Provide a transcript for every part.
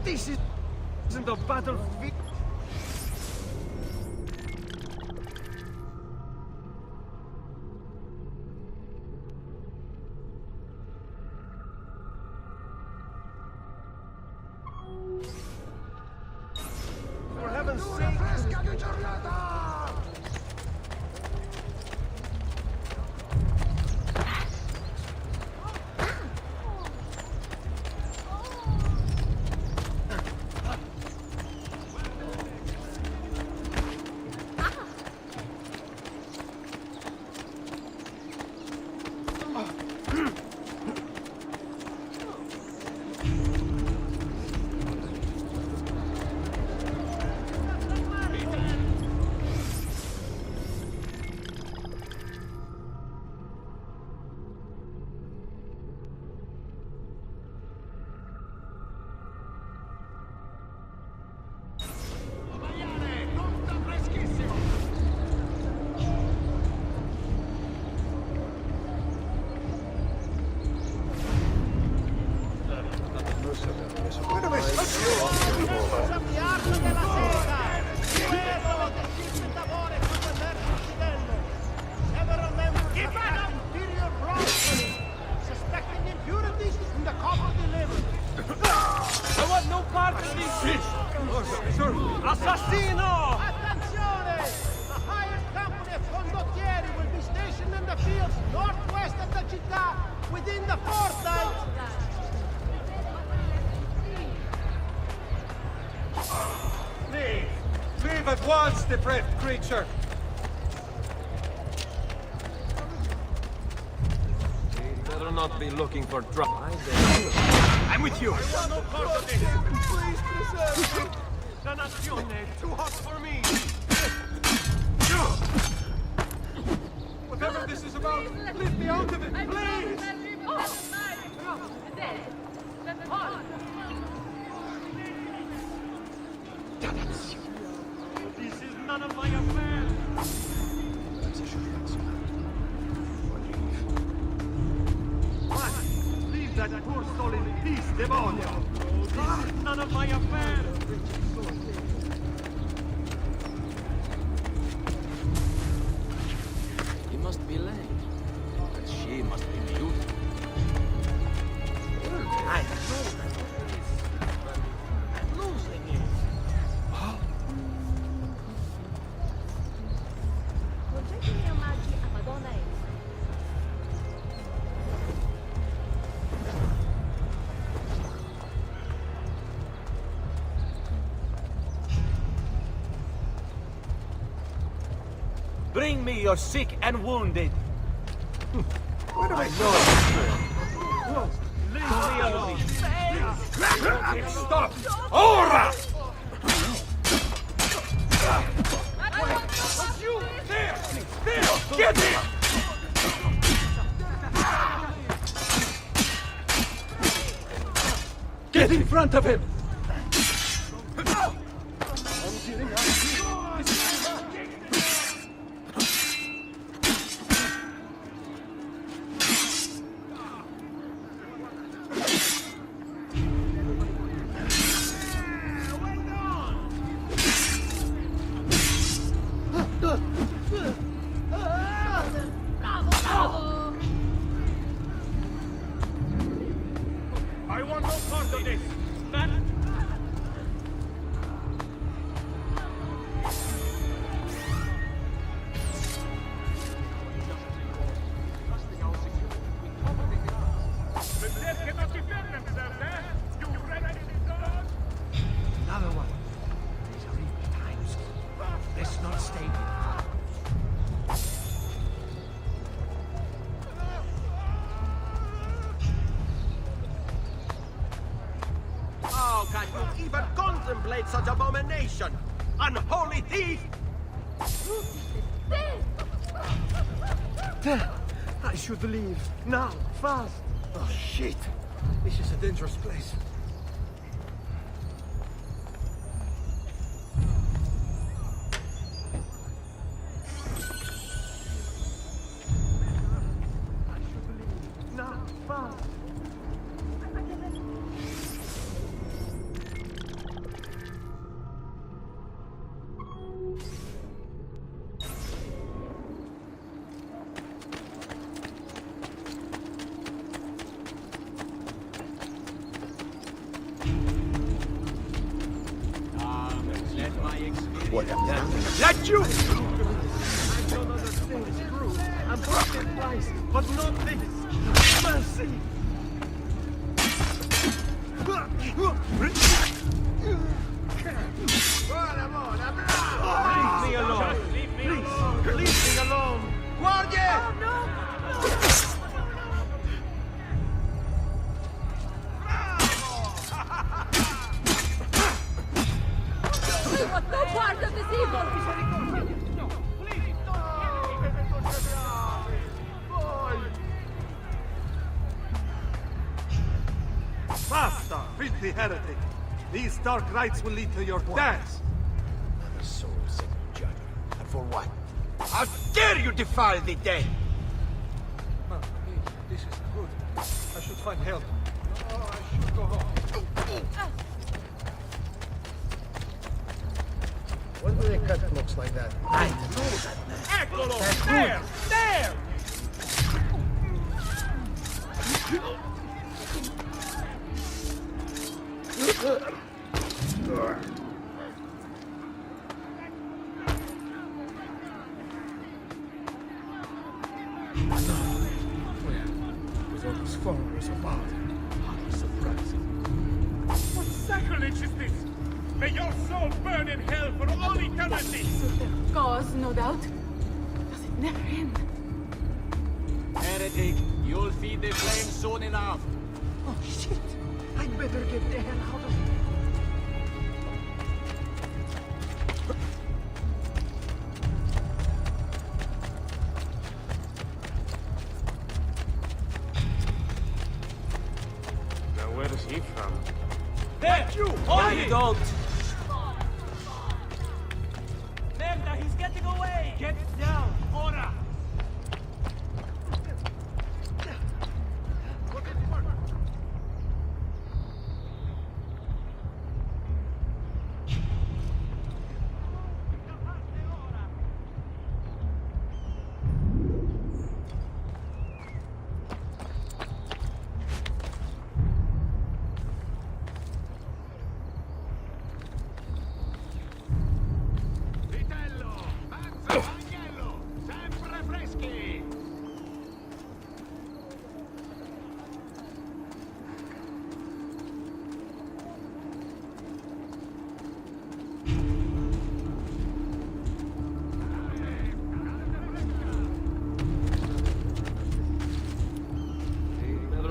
This isn't a battlefield. For heaven's sake! Assassino! Attenzione! The highest company of condottieri will be stationed in the fields northwest of the città, within the fortnight! Leave! Leave at once, depraved creature! Better not be looking for trouble. I'm with you! I want no part of this! Please preserve me! La Nazione, too hot for me! Whatever this is about, leave me out of it, please! This is none of my affair! What? Leave that poor soul in peace, demonio! This is none of my affair! He must be lame, but she must be beautiful. I know that I'm losing it. Congetti omaggi a Madonna Elsa. Bring me your sick and wounded. What do I know? Leave me alone. Stop! Ora! You! There! There! Get him! Get in front of him! I want no part of this! Another one. These are evil times. Let's not stay here. How can you even contemplate such abomination? Unholy thief! I should leave. Now, fast. Oh, shit. This is a dangerous place. I should leave. Now, fast. Let my experience... What happened? Let you! I don't understand this crew. I'm paying price, but not this. Mercy! Leave me alone. Please, leave me alone. Guardia! We want no part of this evil! No, please, Basta, filthy heretic! These dark rites will lead to your death! The soul set judgment. And for what? How dare you defile the dead? This is good. I should find help. Oh, I should go home. When do they cut clocks like that? I know that man. Eccolo! There! There! With all those followers about, how surprising. What sacrilege is this? May your soul burn in hell for all eternity! Cause, no doubt. Does it never end? Heretic, you'll feed the flame soon enough. Oh, shit. I'd better get the hell out of here. Now where is he from? There! You! Hold it! Don't! Merda, he's getting away! Get down! Ora!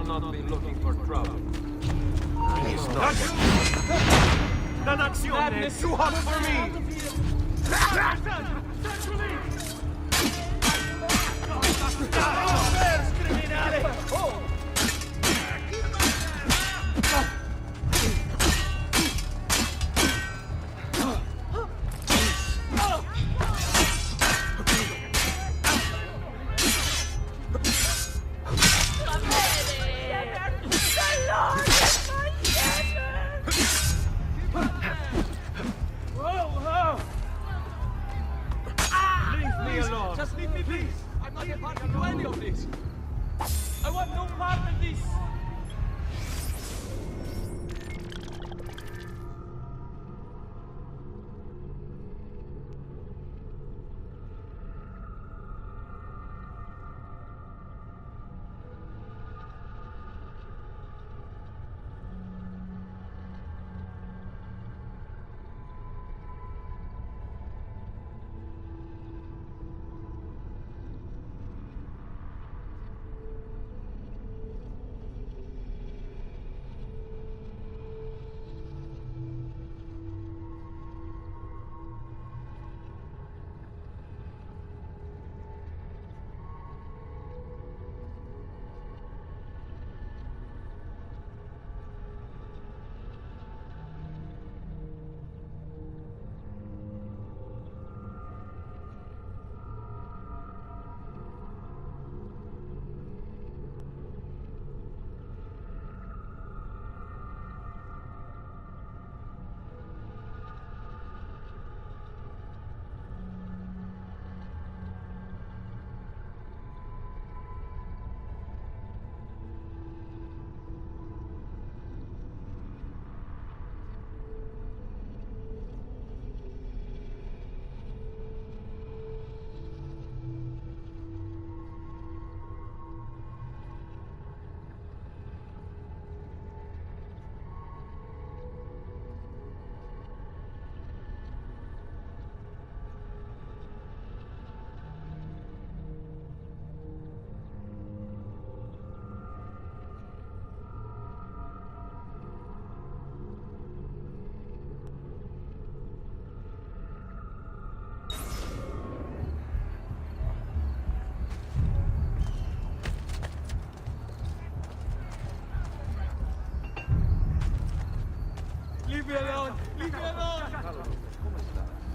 Not be looking for trouble. Please, no. Danazione! Too hot for me! Just leave me, please! I'm not a party to any of this! I want no part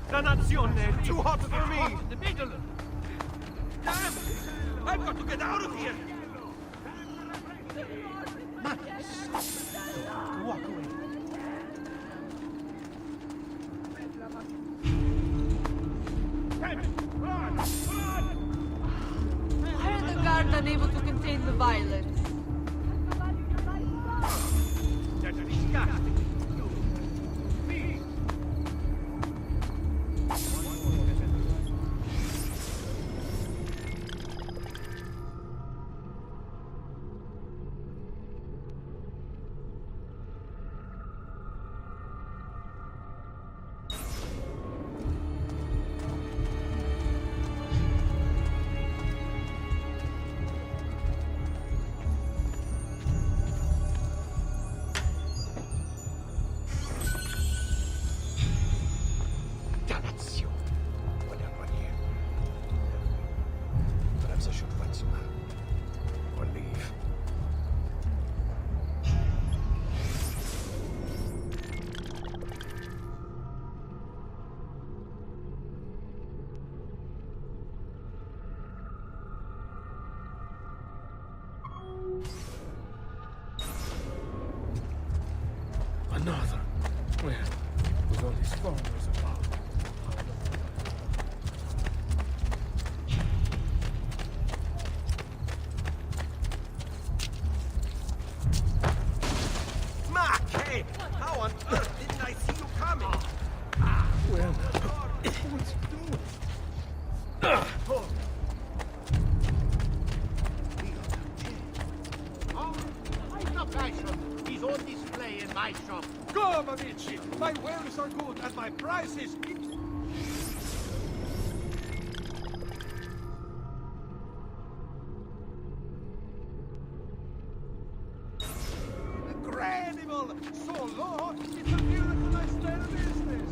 Dannazione, too hot for me! The middle! Damn! I've got to get out of here! Walk away. Why are the guards unable to contain the violence? That's disgusting! Another. Where was all these foreigners about? Mark, hey! How on earth didn't I see you coming? Well, what's he doing? High fashion is on display in my shop. Come, amici! My wares are good and my price is... Incredible! So low, it's a miracle I stay in business!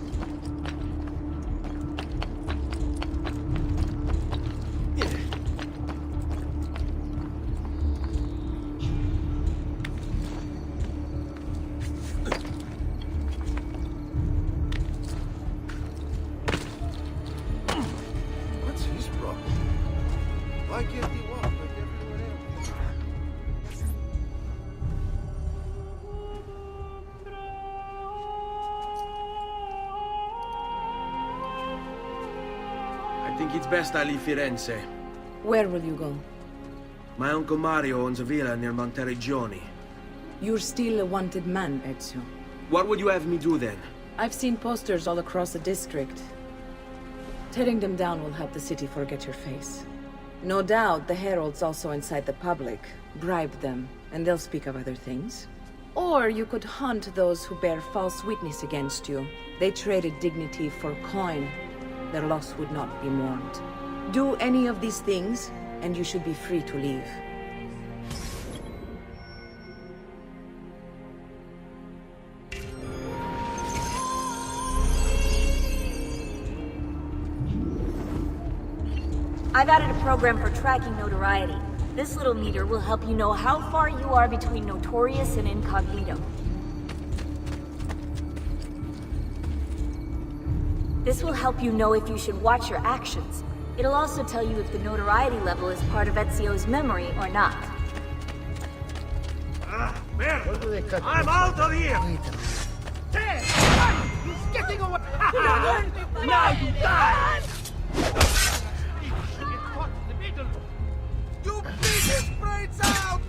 What's his problem? Why can't he walk like everyone else? I think it's best I leave Firenze. Where will you go? My uncle Mario owns a villa near Monteriggioni. You're still a wanted man, Ezio. What would you have me do then? I've seen posters all across the district. Tearing them down will help the city forget your face. No doubt the heralds also incite the public. Bribe them, and they'll speak of other things. Or you could hunt those who bear false witness against you. They traded dignity for coin. Their loss would not be mourned. Do any of these things, and you should be free to leave. I've added a program for tracking notoriety. This little meter will help you know how far you are between notorious and incognito. This will help you know if you should watch your actions. It'll also tell you if the notoriety level is part of Ezio's memory or not. Where do they cut I'm out of here! There! He's getting away! Now you die! The middle! You beat his brains out!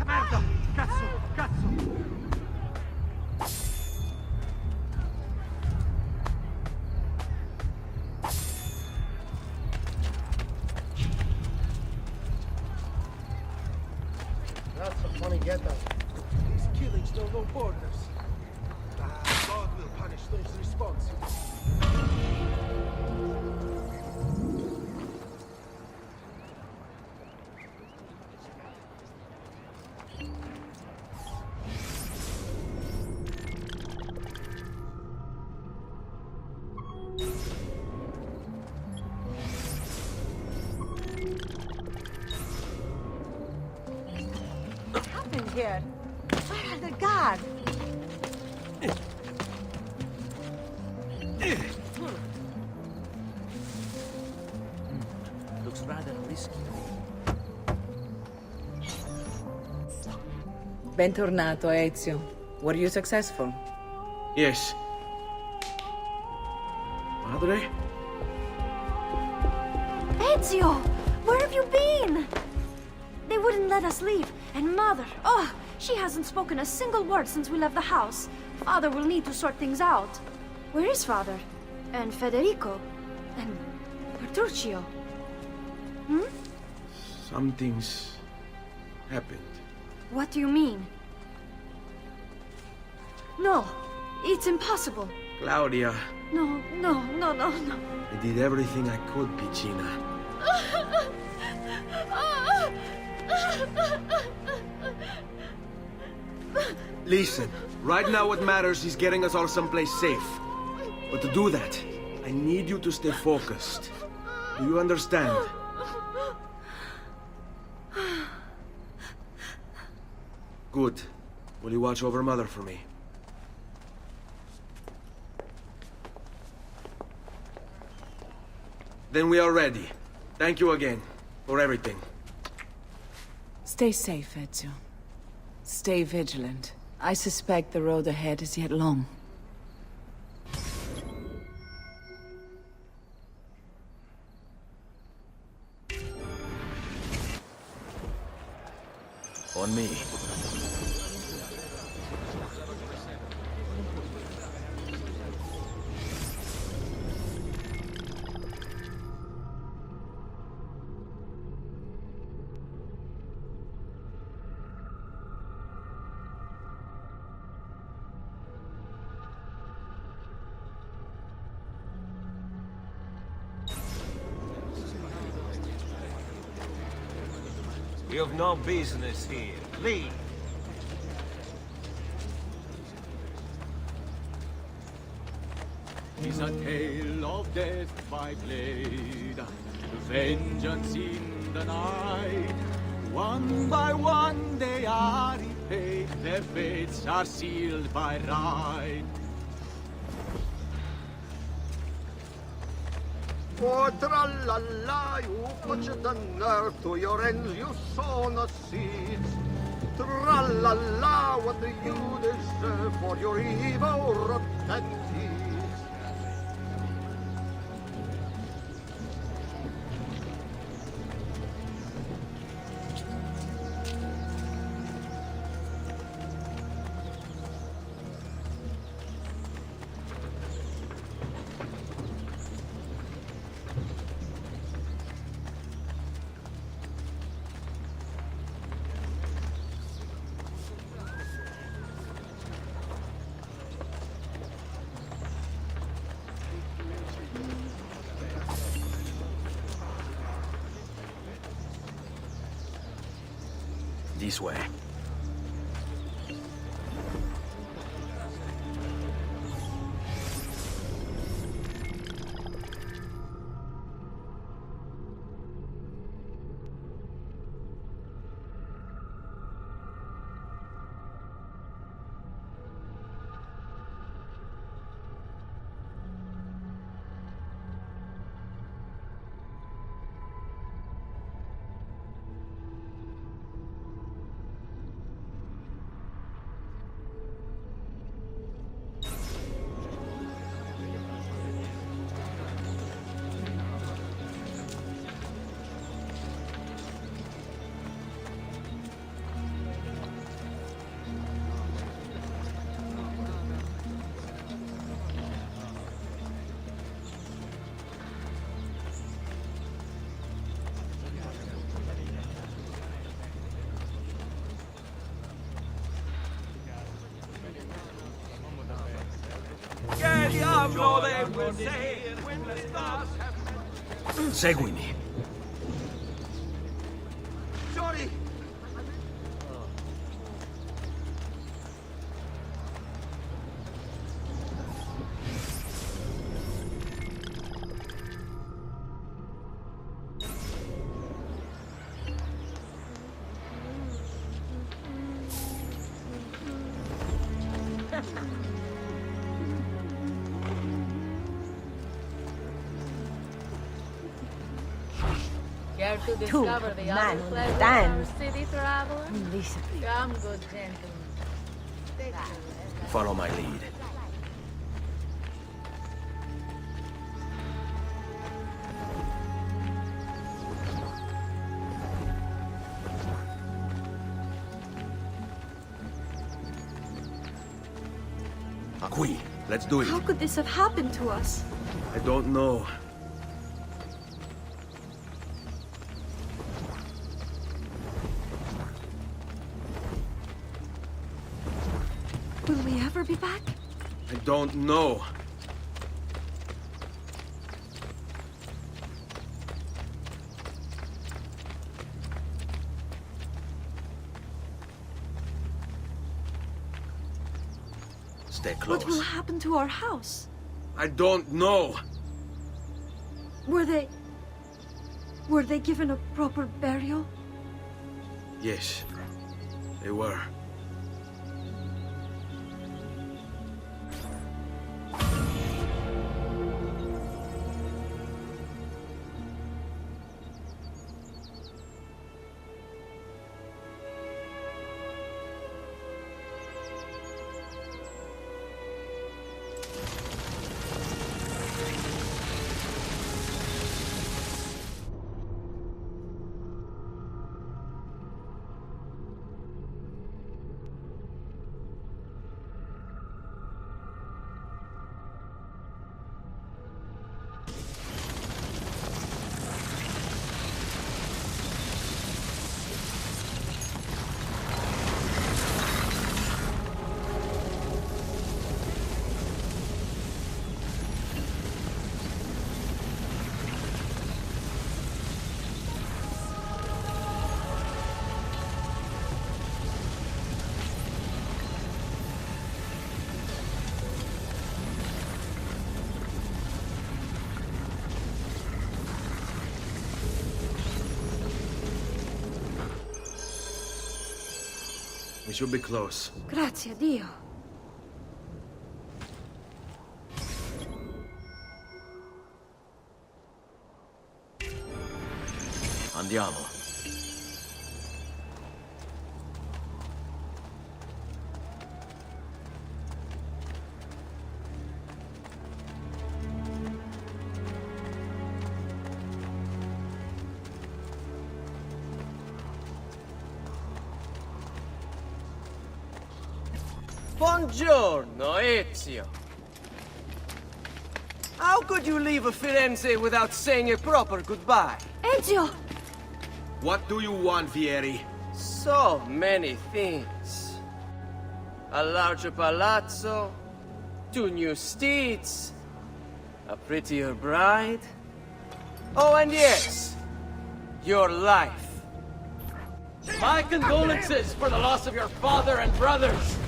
Merda! Cazzo! Cazzo! That's a funny get-up. These killings know no borders. God will punish those responsible. What's happened here? Where are the guards? Looks rather risky. Bentornato, Ezio. Were you successful? Yes. Madre? Ezio! Where have you been? They wouldn't let us leave. And Mother, oh, she hasn't spoken a single word since we left the house. Father will need to sort things out. Where is Father? And Federico? And Bertuccio? Hmm? Something's happened. What do you mean? No, it's impossible. Claudia, No. I did everything I could, Piccina. Listen, right now what matters is getting us all someplace safe. But to do that, I need you to stay focused. Do you understand? Good. Will you watch over Mother for me? Then we are ready. Thank you again for everything. Stay safe, Ezio. Stay vigilant. I suspect the road ahead is yet long. On me. You've no business here. Leave. Is a tale of death by blade, vengeance in the night. One by one they are repaid, their fates are sealed by right. For tra-la-la, you put the nerve to your ends, you sow no seeds. Tra-la-la, what do you deserve for your evil, rotten deeds? This way. Che diavolo they will say when the stars have... Seguimi. Johnny! Care to discover the other pleasures of our city, traveler? Come, good gentlemen. Follow my lead. Qui, let's do it. How could this have happened to us? I don't know. Will we ever be back? I don't know. Stay close. What will happen to our house? I don't know. Were they given a proper burial? Yes, they were. We should be close. Grazie a Dio. Andiamo. Buongiorno, Ezio. How could you leave a Firenze without saying a proper goodbye? Ezio! What do you want, Vieri? So many things. A larger palazzo, 2 new steeds, a prettier bride. Oh, and yes, your life. My condolences for the loss of your father and brothers.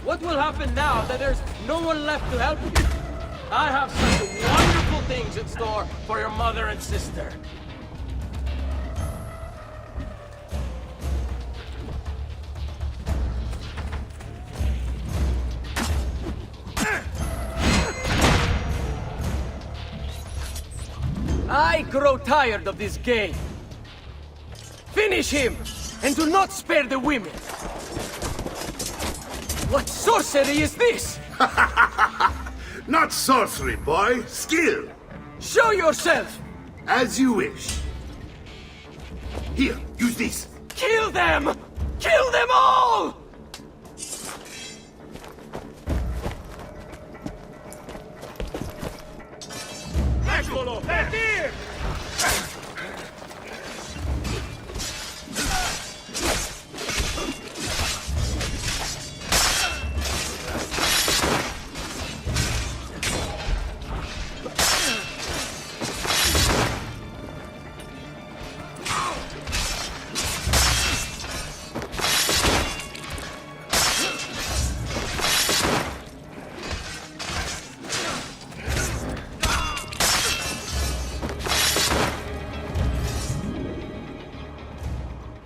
What will happen now that there's no one left to help you? I have such wonderful things in store for your mother and sister. I grow tired of this game. Finish him, and do not spare the women. What sorcery is this? Not sorcery, boy. Skill. Show yourself! As you wish. Here, use this. Kill them! Kill them all! Eccolo! È here!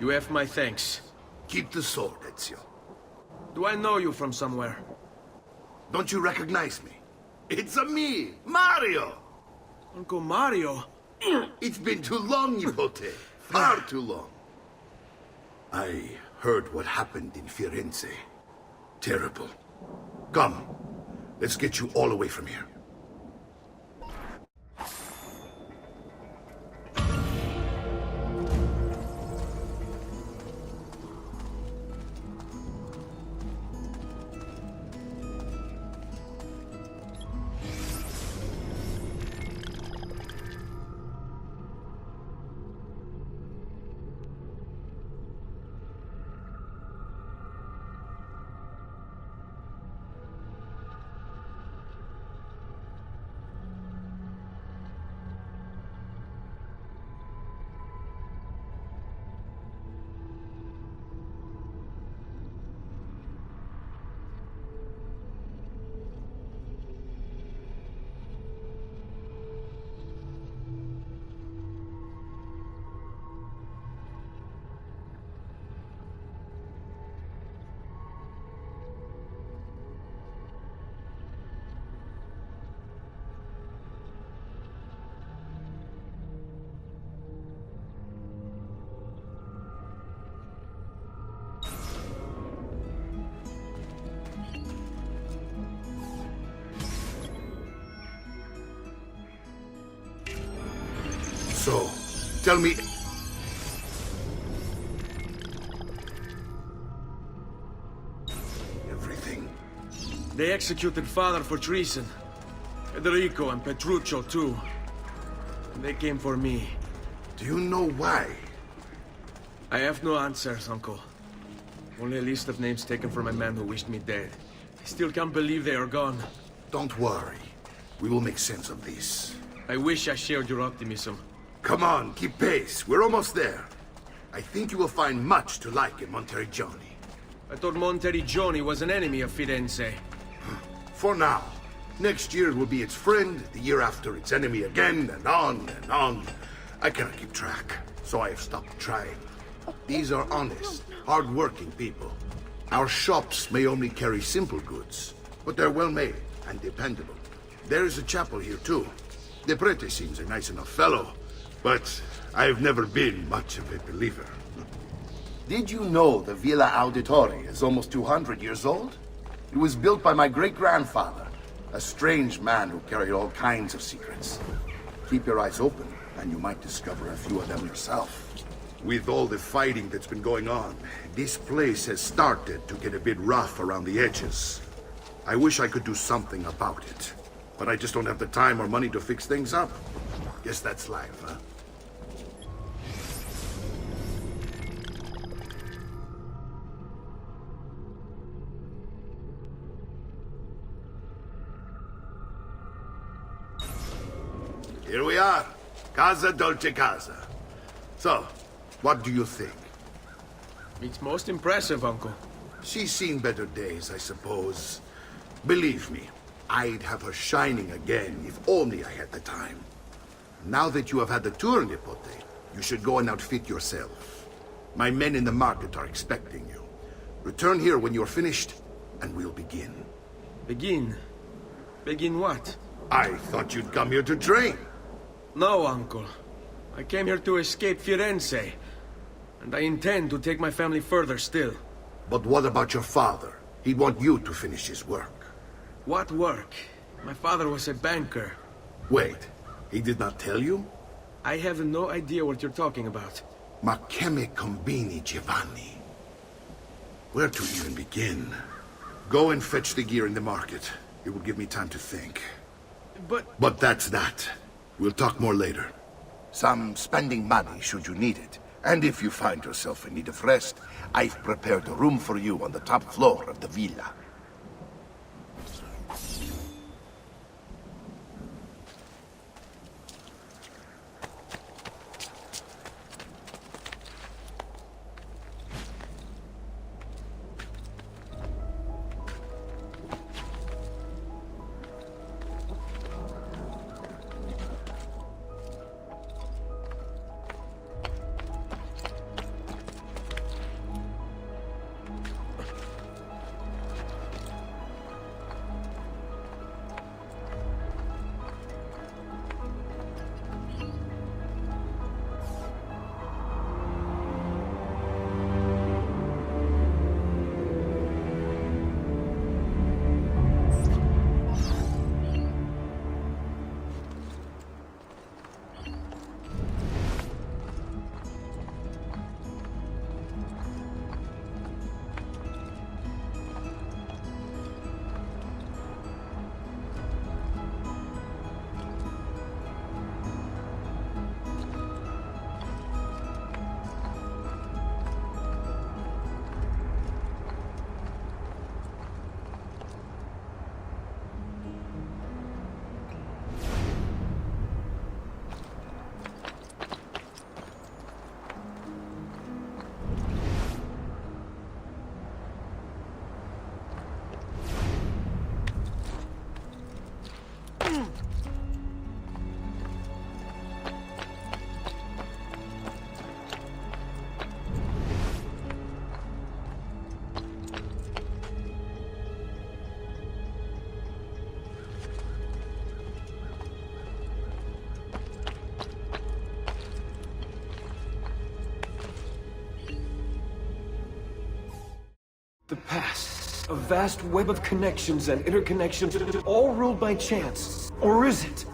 You have my thanks. Keep the sword, Ezio. Do I know you from somewhere? Don't you recognize me? It's a me, Mario! Uncle Mario? It's been too long, Nipote. Far too long. I heard what happened in Firenze. Terrible. Come, let's get you all away from here. So, tell me... everything. They executed father for treason. Federico and Petruccio, too. And they came for me. Do you know why? I have no answers, Uncle. Only a list of names taken from a man who wished me dead. I still can't believe they are gone. Don't worry. We will make sense of this. I wish I shared your optimism. Come on, keep pace. We're almost there. I think you will find much to like in Monteriggioni. I thought Monteriggioni was an enemy of Firenze. For now. Next year will be its friend, the year after its enemy again, and on and on. I cannot keep track, so I have stopped trying. These are honest, hard-working people. Our shops may only carry simple goods, but they're well-made and dependable. There is a chapel here, too. The prete seems a nice enough fellow, but I've never been much of a believer. Did you know the Villa Auditore is almost 200 years old? It was built by my great-grandfather, a strange man who carried all kinds of secrets. Keep your eyes open, and you might discover a few of them yourself. With all the fighting that's been going on, this place has started to get a bit rough around the edges. I wish I could do something about it, but I just don't have the time or money to fix things up. Guess that's life, huh? Here we are. Casa Dolce Casa. So, what do you think? It's most impressive, Uncle. She's seen better days, I suppose. Believe me, I'd have her shining again if only I had the time. Now that you have had the tour, Nipote, you should go and outfit yourself. My men in the market are expecting you. Return here when you're finished, and we'll begin. Begin? Begin what? I thought you'd come here to train. No, Uncle. I came here to escape Firenze, and I intend to take my family further still. But what about your father? He'd want you to finish his work. What work? My father was a banker. Wait, he did not tell you? I have no idea what you're talking about. Ma che me combini, Giovanni? Where to even begin? Go and fetch the gear in the market. It will give me time to think. But that's that. We'll talk more later. Some spending money should you need it. And if you find yourself in need of rest, I've prepared a room for you on the top floor of the villa. past. A vast web of connections and interconnections, all ruled by chance. Or is it?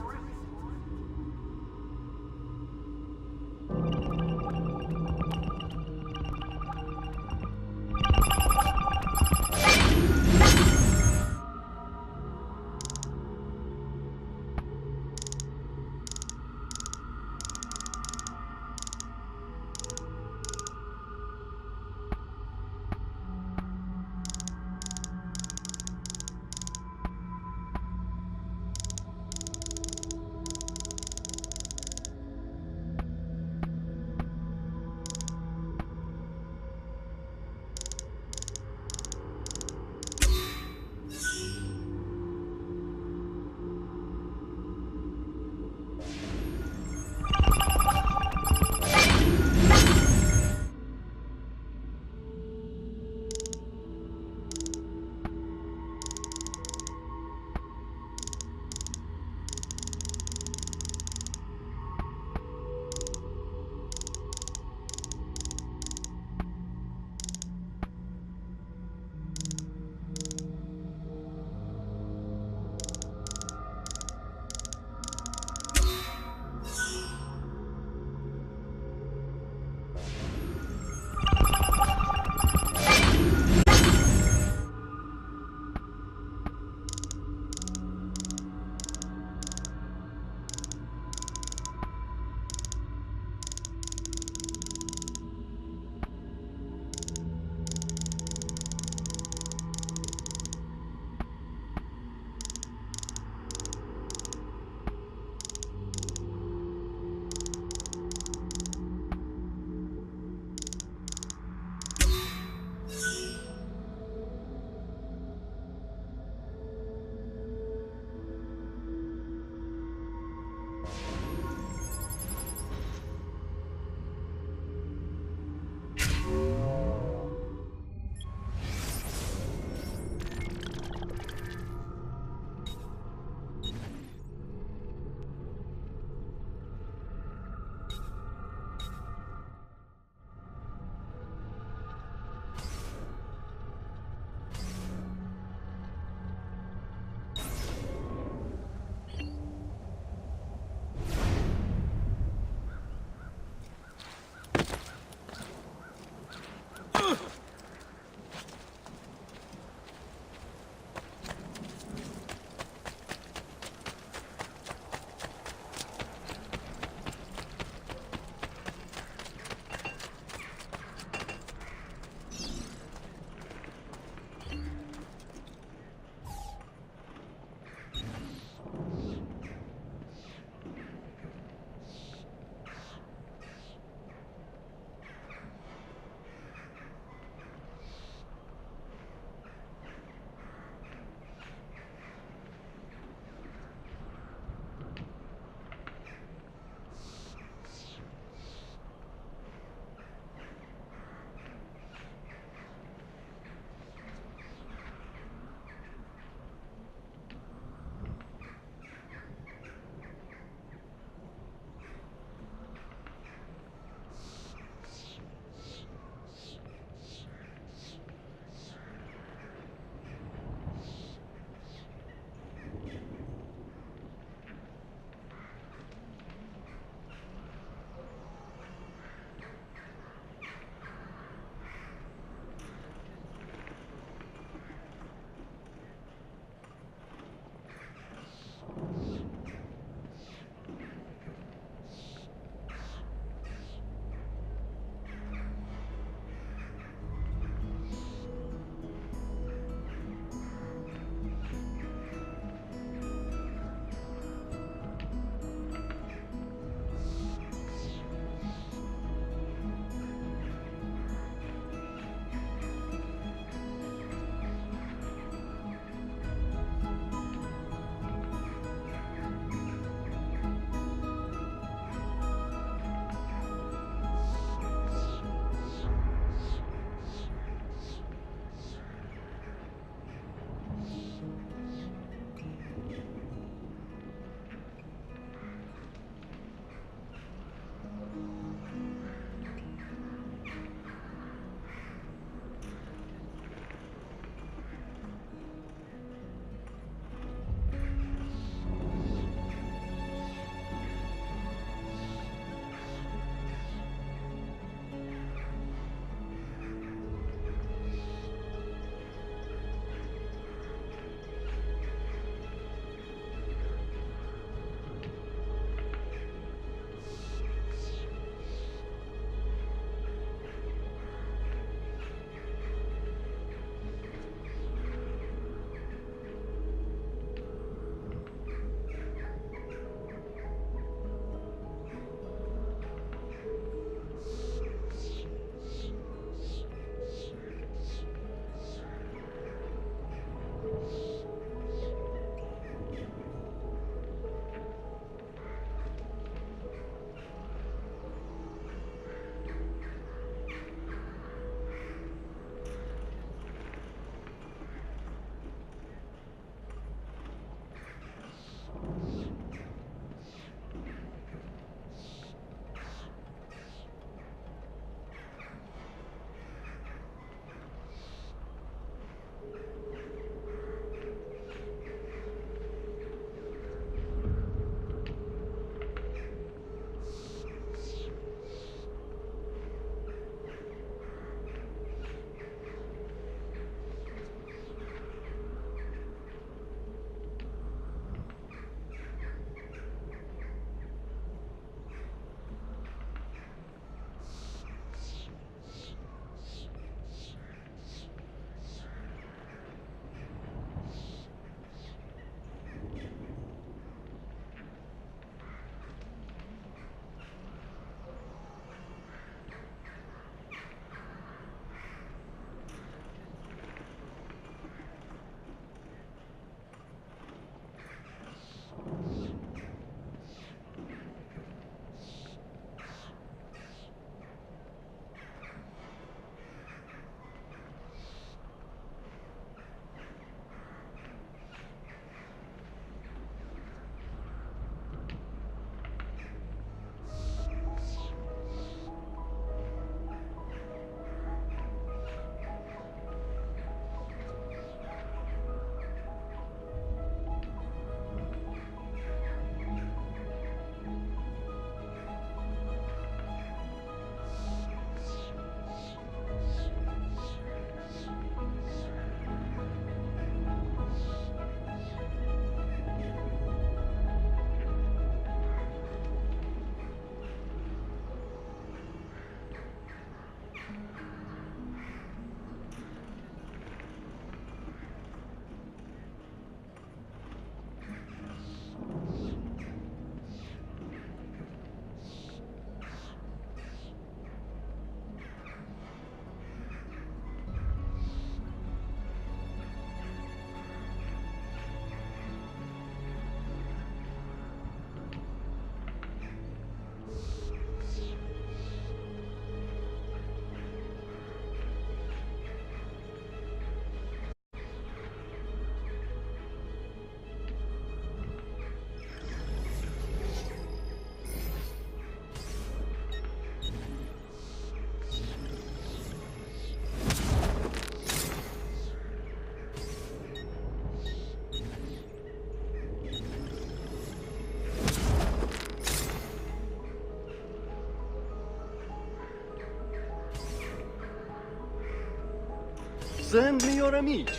Send me your amici.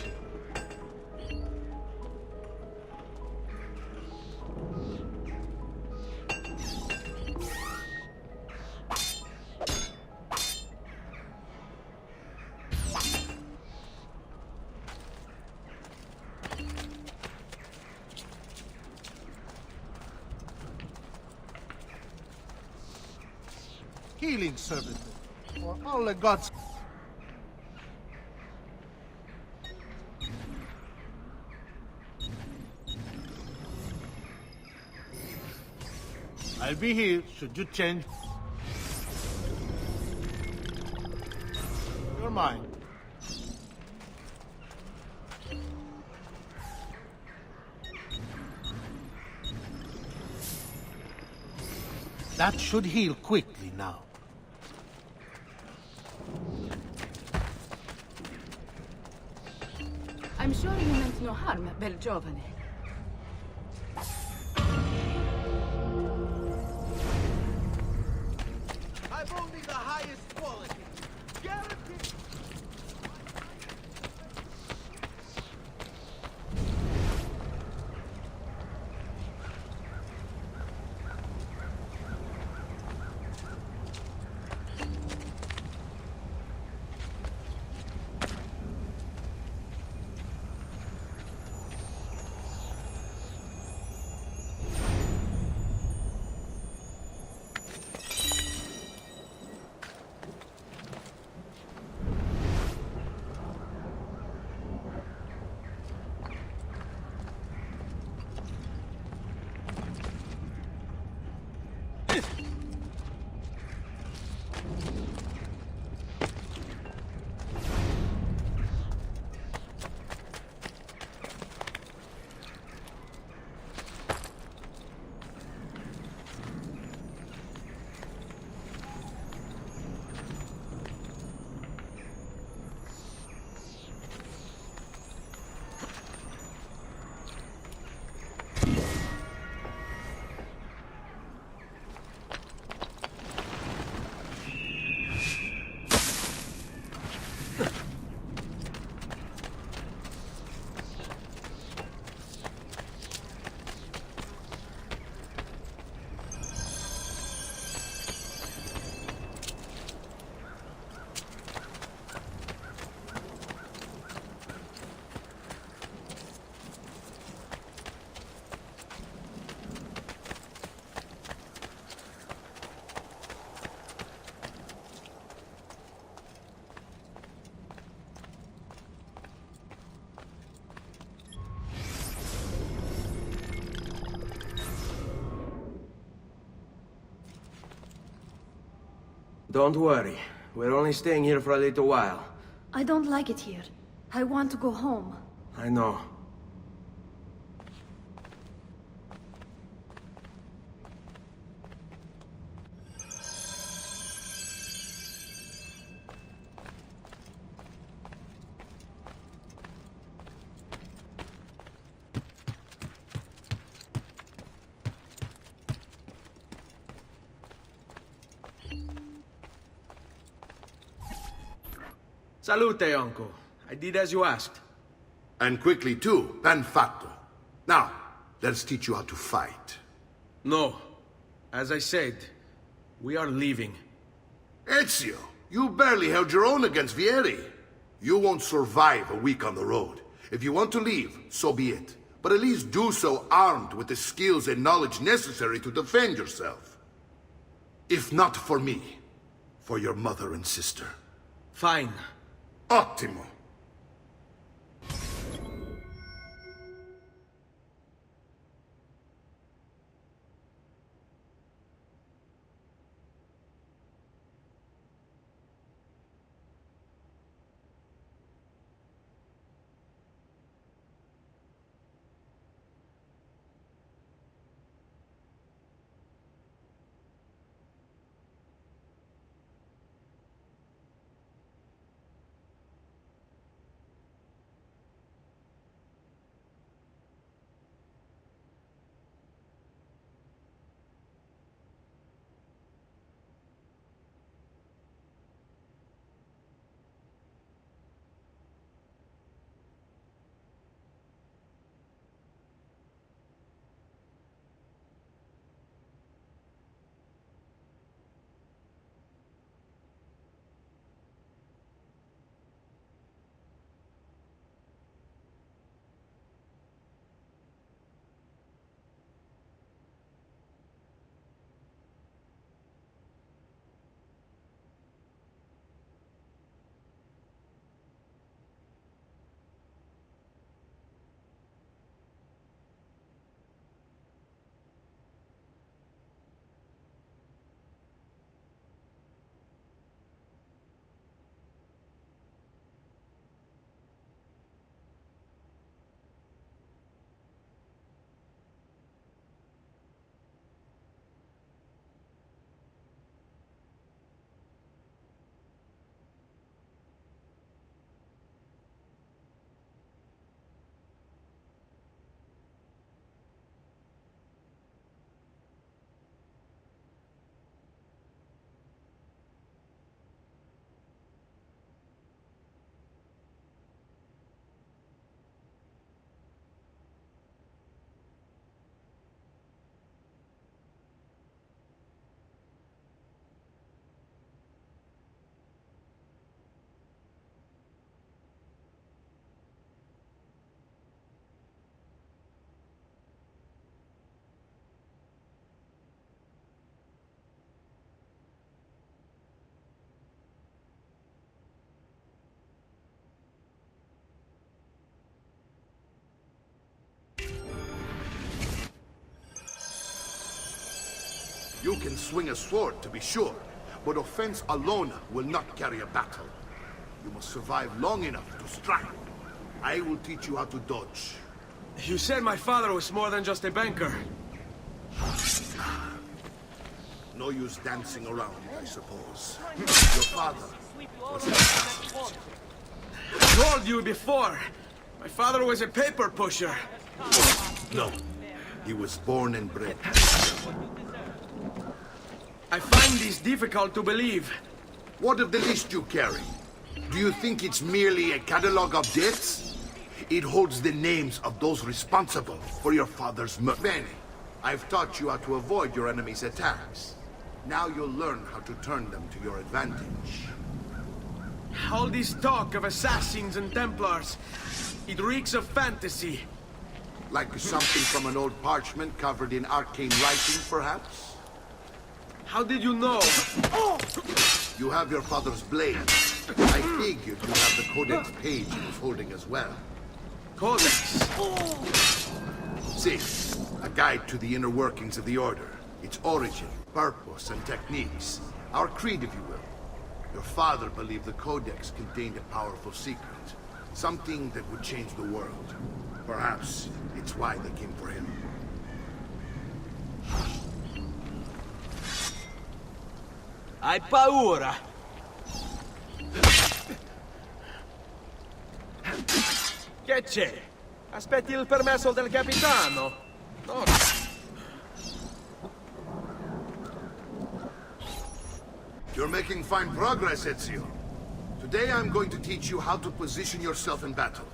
Healing services for all the gods. I'll be here should you change your mind. That should heal quickly now. I'm sure you meant no harm, bel giovane. I've only the highest quality. Guaranteed. Don't worry. We're only staying here for a little while. I don't like it here. I want to go home. I know. Salute, uncle. I did as you asked. And quickly too, ben fatto. Now, let's teach you how to fight. No. As I said, we are leaving. Ezio, you barely held your own against Vieri. You won't survive a week on the road. If you want to leave, so be it. But at least do so armed with the skills and knowledge necessary to defend yourself. If not for me, for your mother and sister. Fine. Ottimo. can swing a sword, to be sure, but offense alone will not carry a battle. You must survive long enough to strike. I will teach you how to dodge. You said my father was more than just a banker. No use dancing around it, I suppose. Your father was an assassin. I told you before. My father was a paper pusher. No. He was born and bred. I find this difficult to believe. What of the list you carry? Do you think it's merely a catalog of debts? It holds the names of those responsible for your father's murder. Bene, I've taught you how to avoid your enemy's attacks. Now you'll learn how to turn them to your advantage. All this talk of assassins and Templars, it reeks of fantasy. Like something from an old parchment covered in arcane writing, perhaps? How did you know? You have your father's blade. I figured you have the Codex page he was holding as well. Codex? See, a guide to the inner workings of the Order. Its origin, purpose, and techniques. Our creed, if you will. Your father believed the Codex contained a powerful secret. Something that would change the world. Perhaps it's why they came for him. Hai paura? Che c'è? Aspetti il permesso del capitano. No. You're making fine progress, Ezio. Today I'm going to teach you how to position yourself in battle.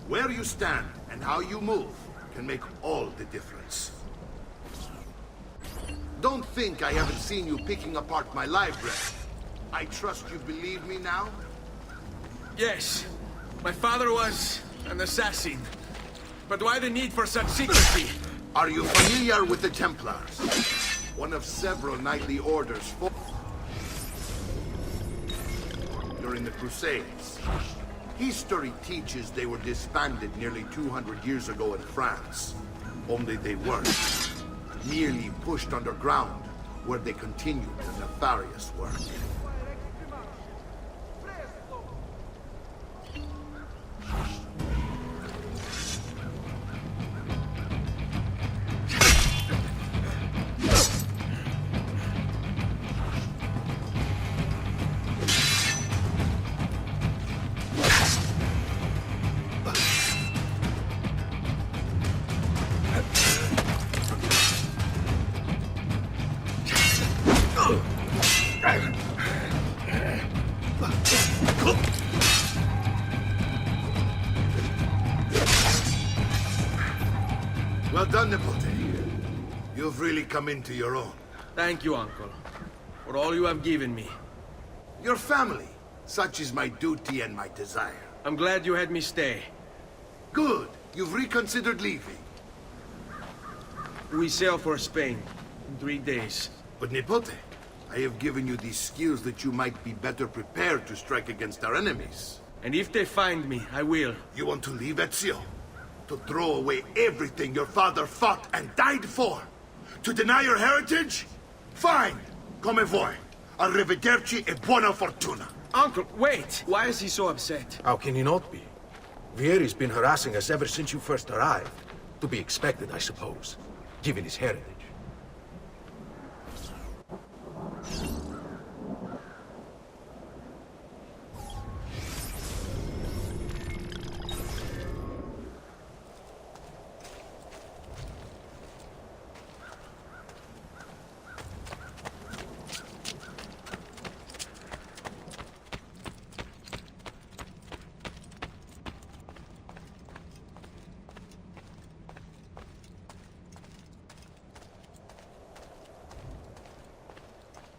Where you stand and how you move can make all the difference. Don't think I haven't seen you picking apart my library. I trust you believe me now? Yes. My father was an assassin. But why the need for such secrecy? Are you familiar with the Templars? One of several knightly orders during the Crusades. History teaches they were disbanded nearly 200 years ago in France. Only they weren't. Merely pushed underground, where they continued their nefarious work. Well done, Nipote. You've really come into your own. Thank you, Uncle, for all you have given me. Your family. Such is my duty and my desire. I'm glad you had me stay. Good. You've reconsidered leaving. We sail for Spain in 3 days. But Nipote, I have given you these skills that you might be better prepared to strike against our enemies. And if they find me, I will. You want to leave Ezio? To throw away everything your father fought and died for? To deny your heritage? Fine! Come vuoi. Arrivederci e buona fortuna. Uncle, wait! Why is he so upset? How can he not be? Vieri's been harassing us ever since you first arrived. To be expected, I suppose, given his heritage.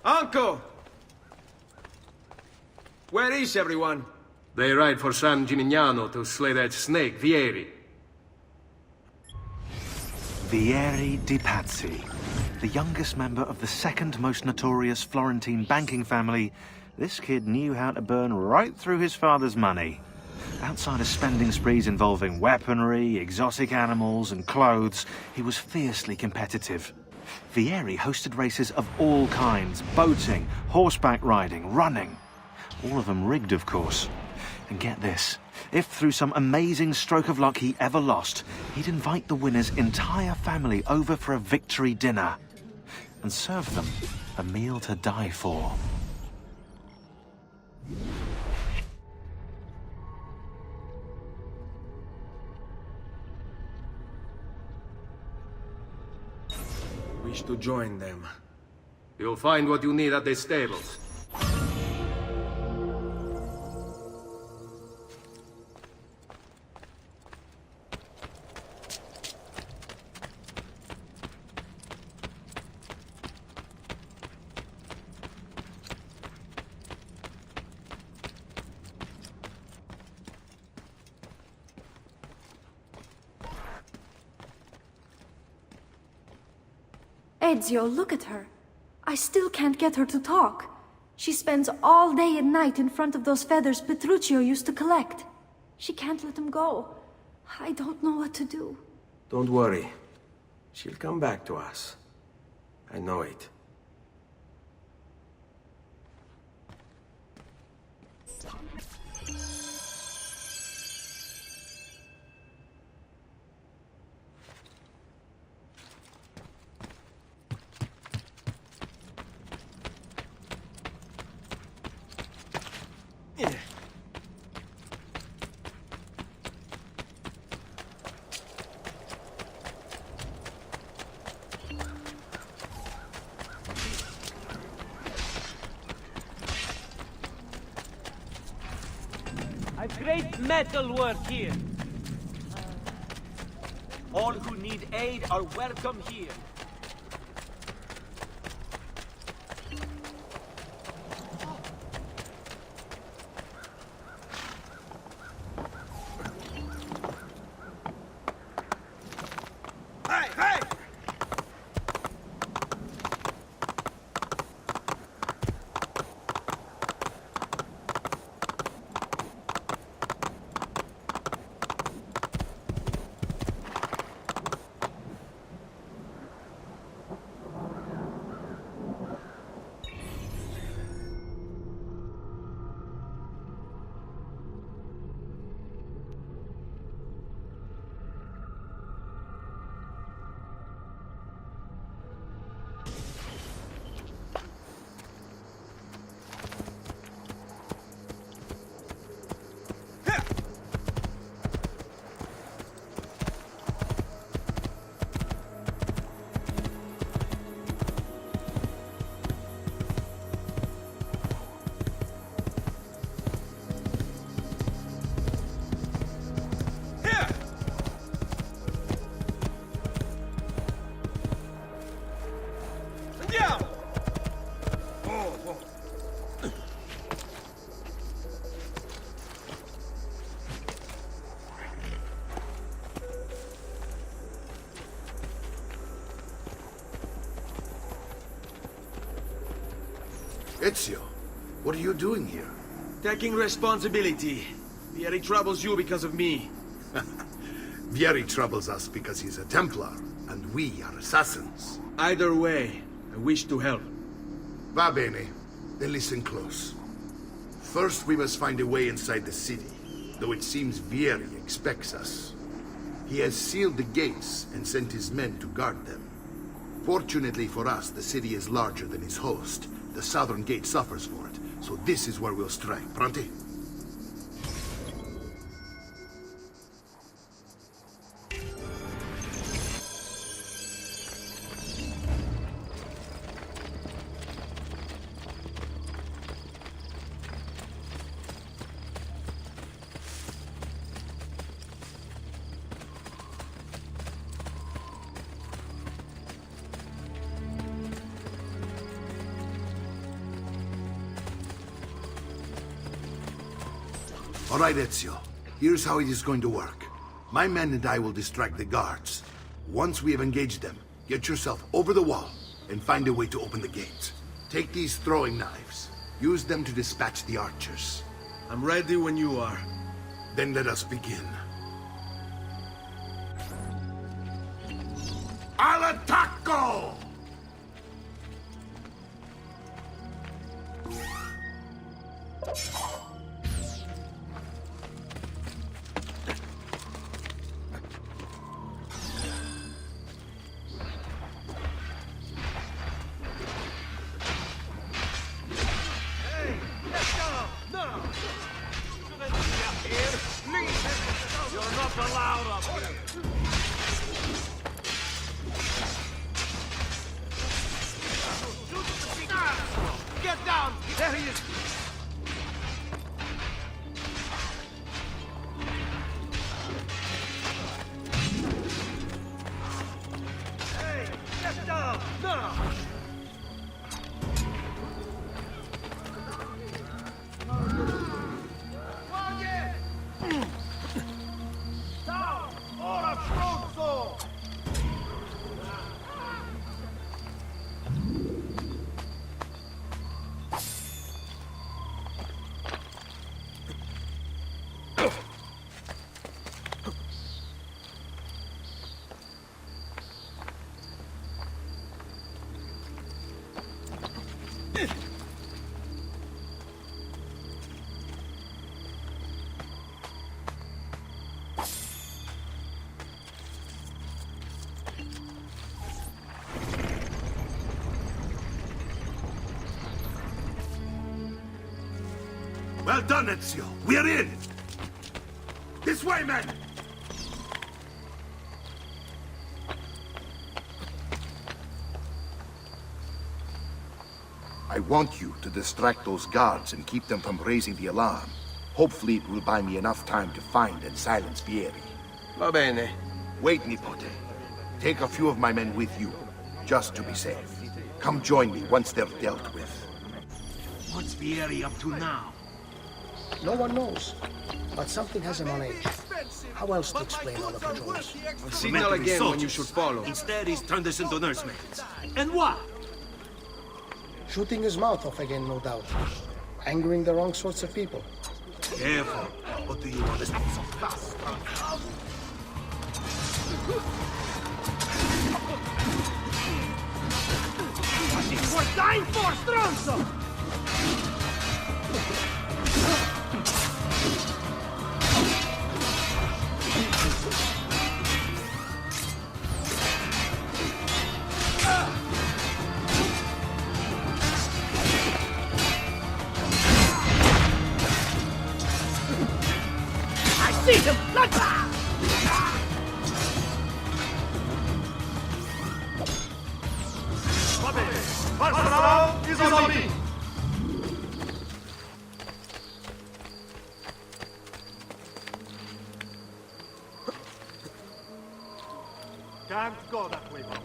Uncle! Where is everyone? They ride for San Gimignano to slay that snake, Vieri. Vieri de Pazzi, the youngest member of the second most notorious Florentine banking family, this kid knew how to burn right through his father's money. Outside of spending sprees involving weaponry, exotic animals, and clothes, he was fiercely competitive. Vieri hosted races of all kinds, boating, horseback riding, running. All of them rigged, of course. And get this, if through some amazing stroke of luck he ever lost, he'd invite the winner's entire family over for a victory dinner and serve them a meal to die for. Wish to join them. You'll find what you need at the stables. Ezio, look at her. I still can't get her to talk. She spends all day and night in front of those feathers Petruchio used to collect. She can't let them go. I don't know what to do. Don't worry. She'll come back to us. I know it. I've great metal work here. All who need aid are welcome here. Ezio, what are you doing here? Taking responsibility. Vieri troubles you because of me. Vieri troubles us because he's a Templar, and we are assassins. Either way, I wish to help. Va bene. Then listen close. First, we must find a way inside the city, though it seems Vieri expects us. He has sealed the gates and sent his men to guard them. Fortunately for us, the city is larger than its host. The southern gate suffers for it, so this is where we'll strike. Pronti? All right, Ezio. Here's how it is going to work. My men and I will distract the guards. Once we have engaged them, get yourself over the wall and find a way to open the gate. Take these throwing knives. Use them to dispatch the archers. I'm ready when you are. Then let us begin. Al attacco! out of here! Get down! There he is! Hey, get down! No! Down! Ora stronzo! Well done, Ezio. We're in! This way, men! I want you to distract those guards and keep them from raising the alarm. Hopefully it will buy me enough time to find and silence Vieri. Va bene. Wait, Nipote. Take a few of my men with you, just to be safe. Come join me once they're dealt with. What's Vieri up to now? No one knows, but something has him on edge. How else to explain all of the drones? Signal again when you should follow. Instead, he's turned us into nursemaids. And what? Shooting his mouth off again, no doubt. Angering the wrong sorts of people. Careful. What do you want us to do so fast? We're dying for, stronzo! See him! Let's Va bene! Passano i soldi! Can't go that way, boss.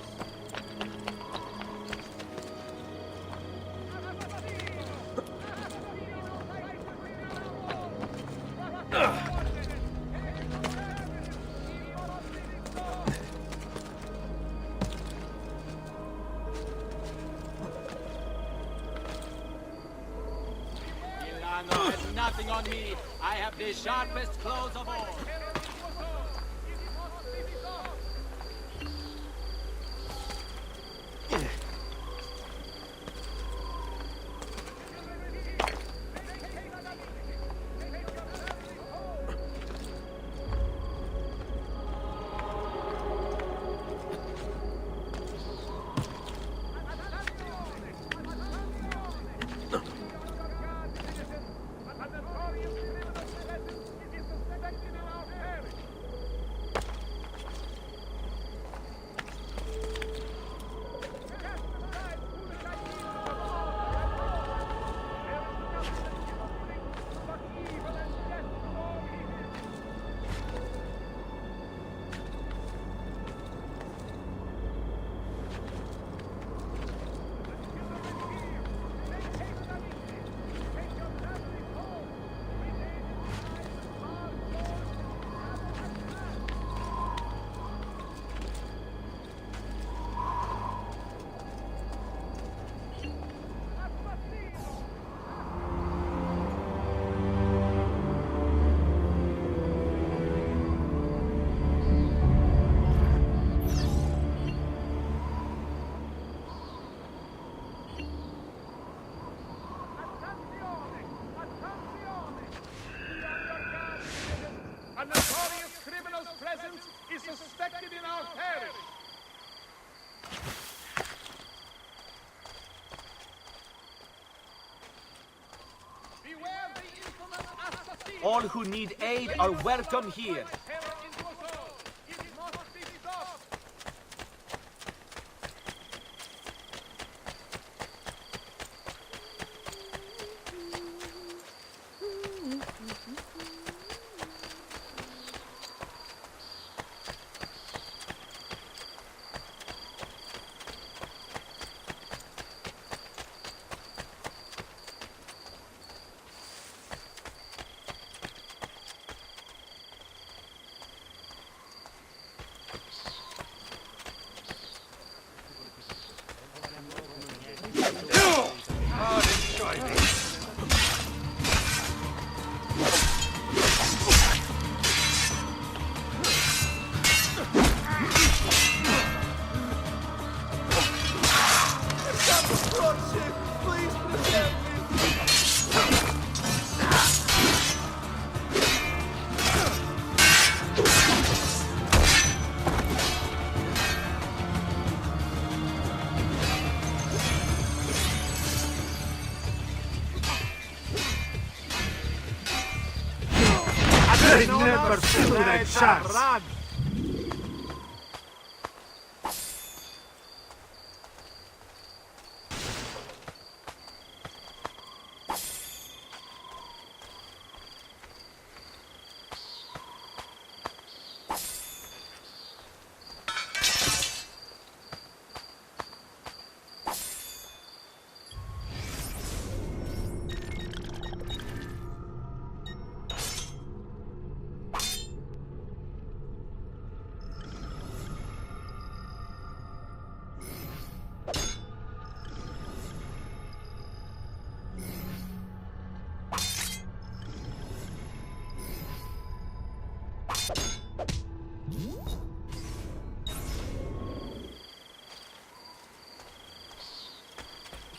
Has nothing on me. I have the sharpest claws of all. A notorious criminal's presence is suspected in our parish. Beware the infamous assassin! All who need aid are welcome here. never stood a chance.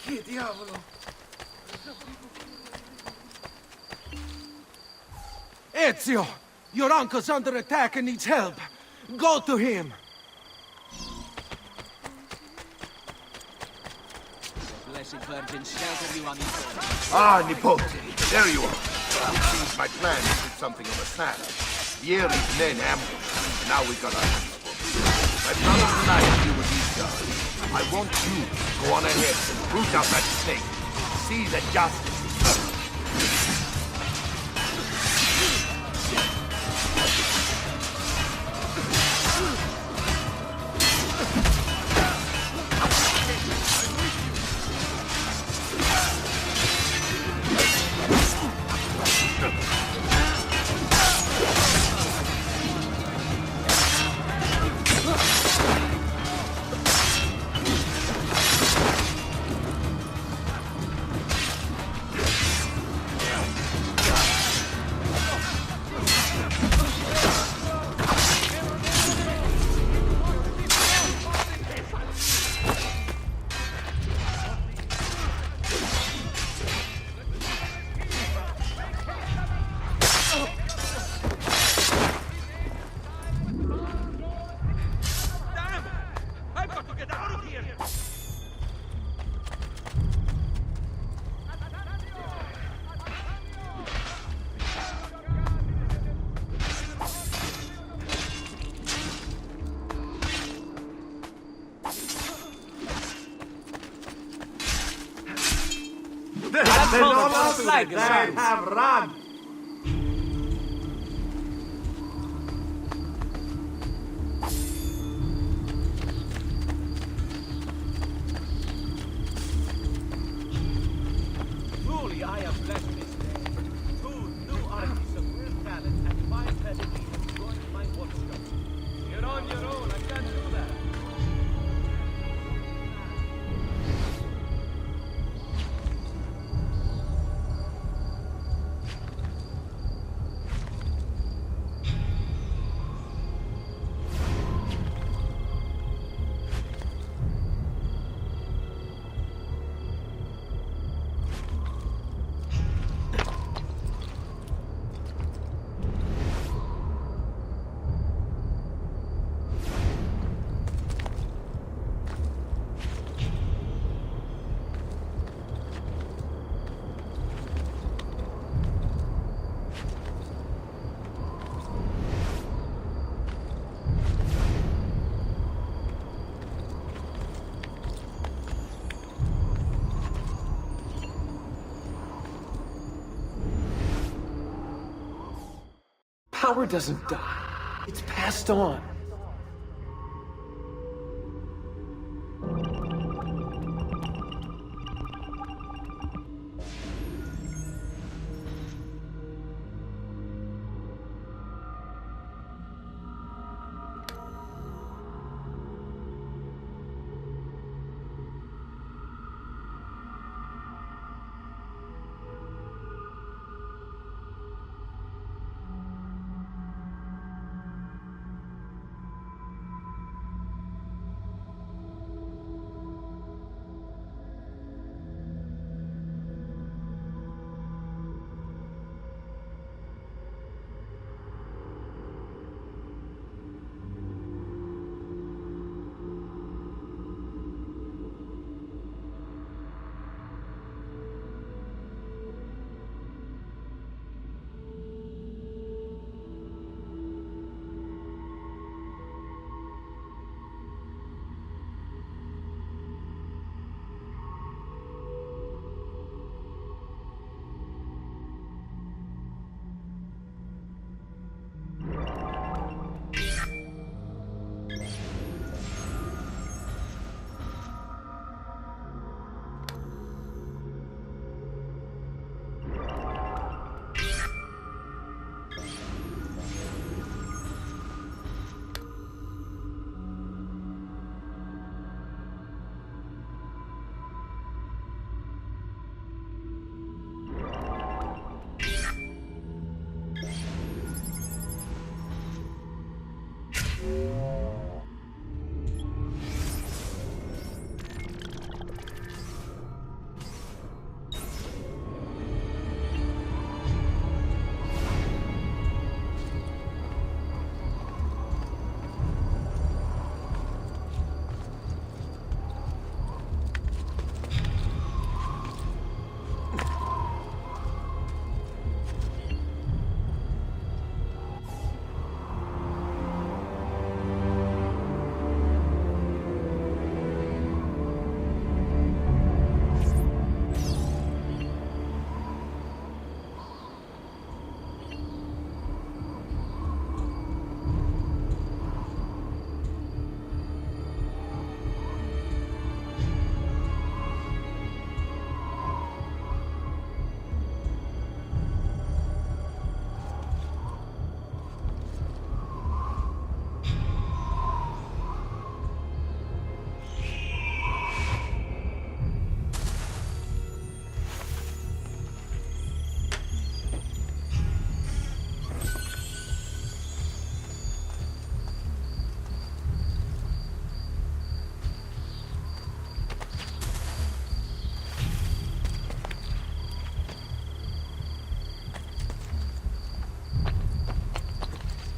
Che diavolo? Ezio! Your uncle's under attack and needs help. Go to him. The Blessed Virgin shelter you on these. Ah, Nipote, there you are. It seems my plan did something of a snap. Vieri's men ambushed. Now we got our hands full. My brother and I deal with these guys. I want you to go on ahead and root out that snake. See that justice is done. They don't us like that. Have run. Truly, I am blessed this day. Two new artists of real talent and fine pedigree have joined my workshop. You're on your own. I can't do that. Power doesn't die. It's passed on.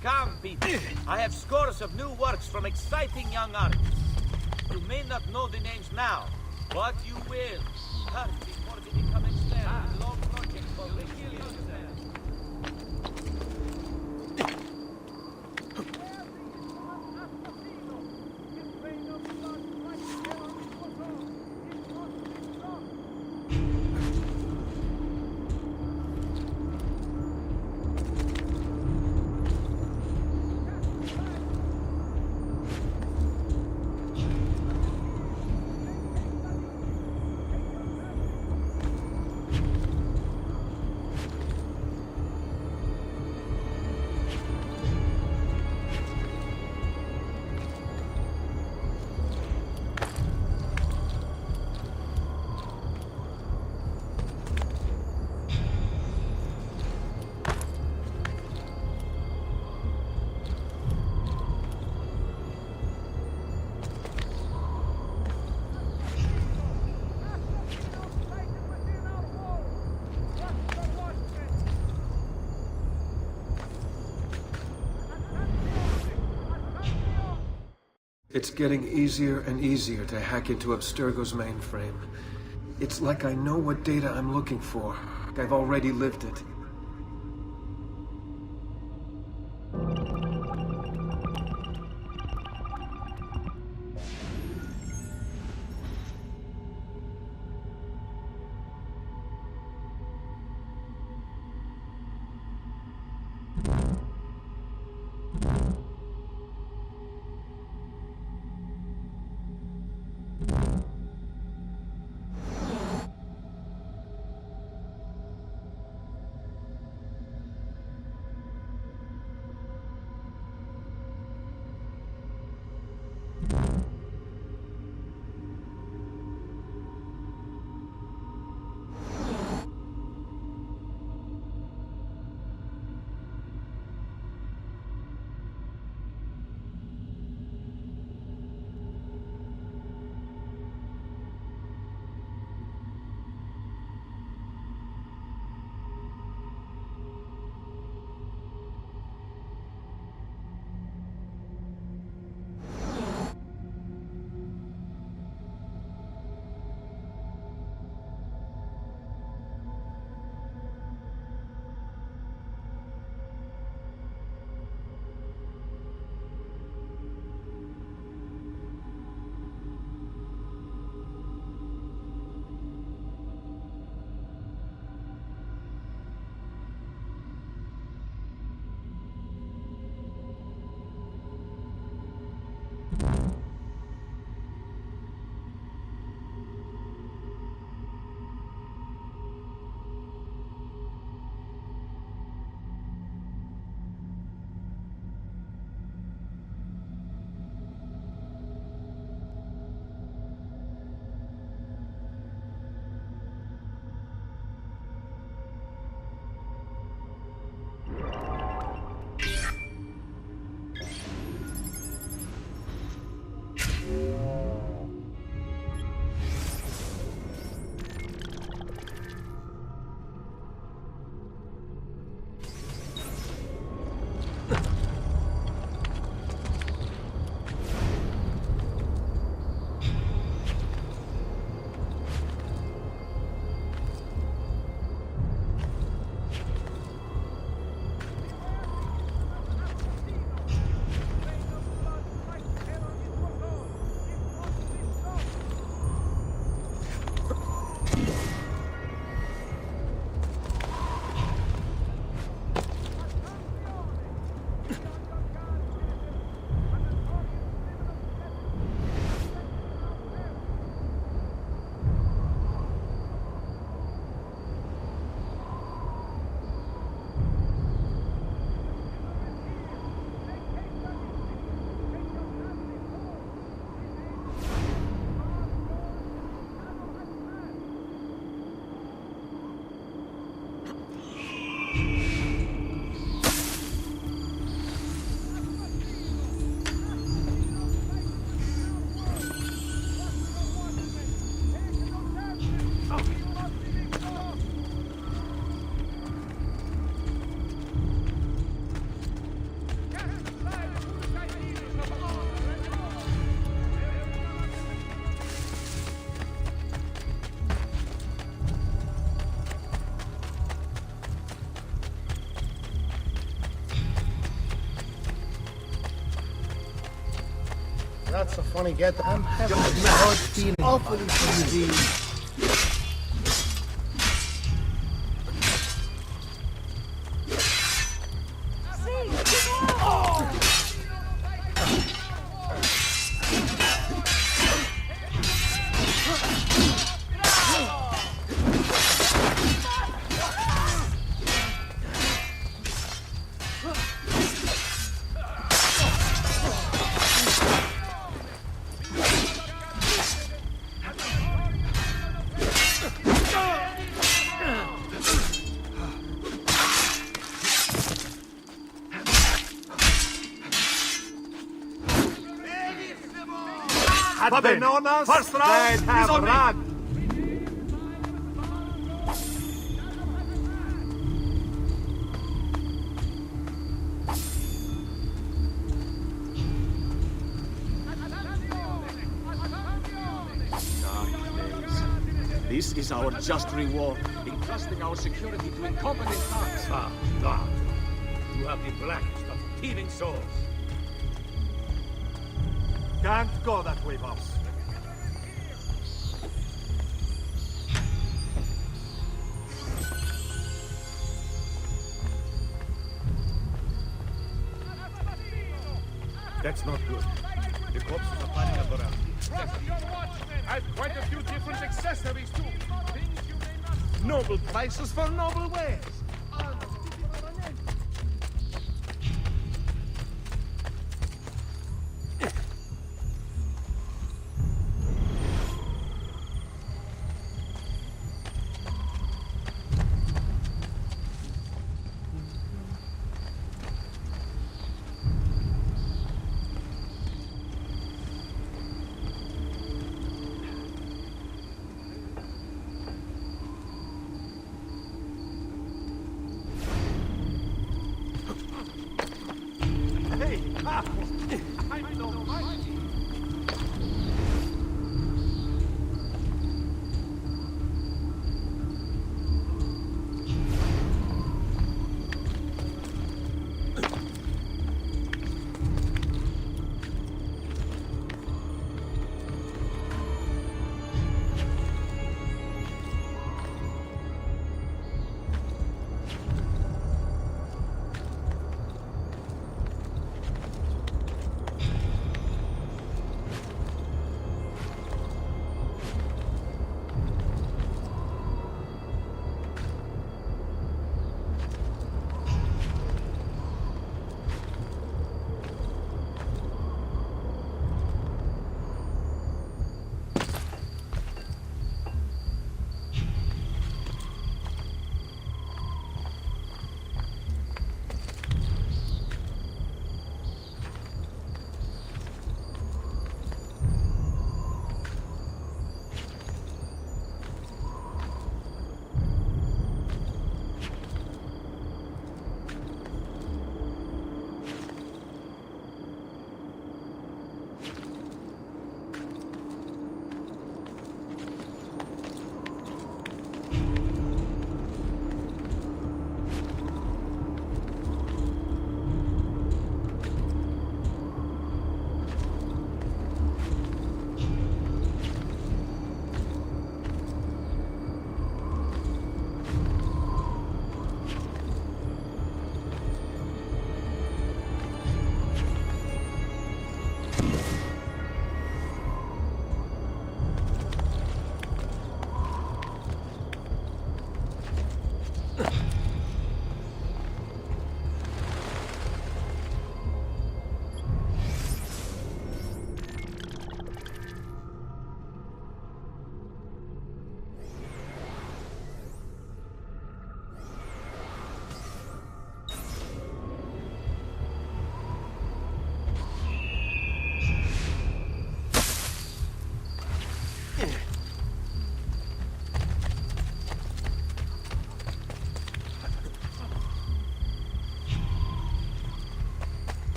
Come, Peter. I have scores of new works from exciting young artists. You may not know the names now, but you will. Hurry before they become extended with long projects for regular users. It's getting easier and easier to hack into Abstergo's mainframe. It's like I know what data I'm looking for. I've already lived it. That's a funny get. I'm having a hard feeling. Awfully easy. Had they known us, first round, they'd have run. This is our just reward, entrusting our security to incompetent thugs. Ah, God. You have the blackest of thieving souls. Can't go that way, boss. That's not good. The corpses are piling up around here. I've quite a few different accessories too. Things you may not. Noble prices for noble wares.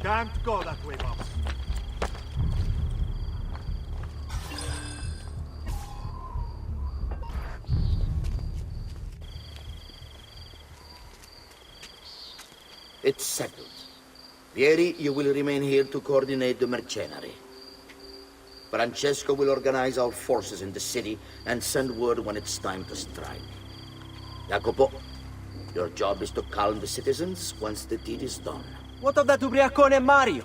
Can't go that way, boss. It's settled. Vieri, you will remain here to coordinate the mercenary. Francesco will organize our forces in the city and send word when it's time to strike. Jacopo, your job is to calm the citizens once the deed is done. What of that ubriacone Mario?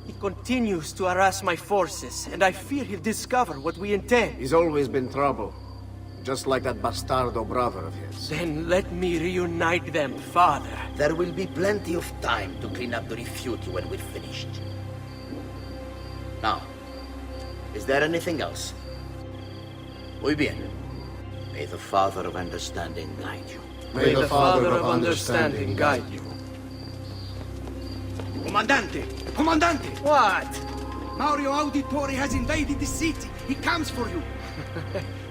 He continues to harass my forces, and I fear he'll discover what we intend. He's always been trouble. Just like that bastardo brother of his. Then let me reunite them, father. There will be plenty of time to clean up the refugee when we're finished. Now, is there anything else? Muy bien. May the Father of Understanding guide you. May the Father of Understanding guide you. Comandante! Comandante! What? Mario Auditore has invaded the city. He comes for you.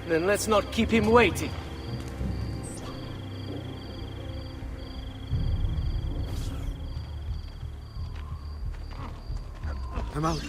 Then let's not keep him waiting. I'm out.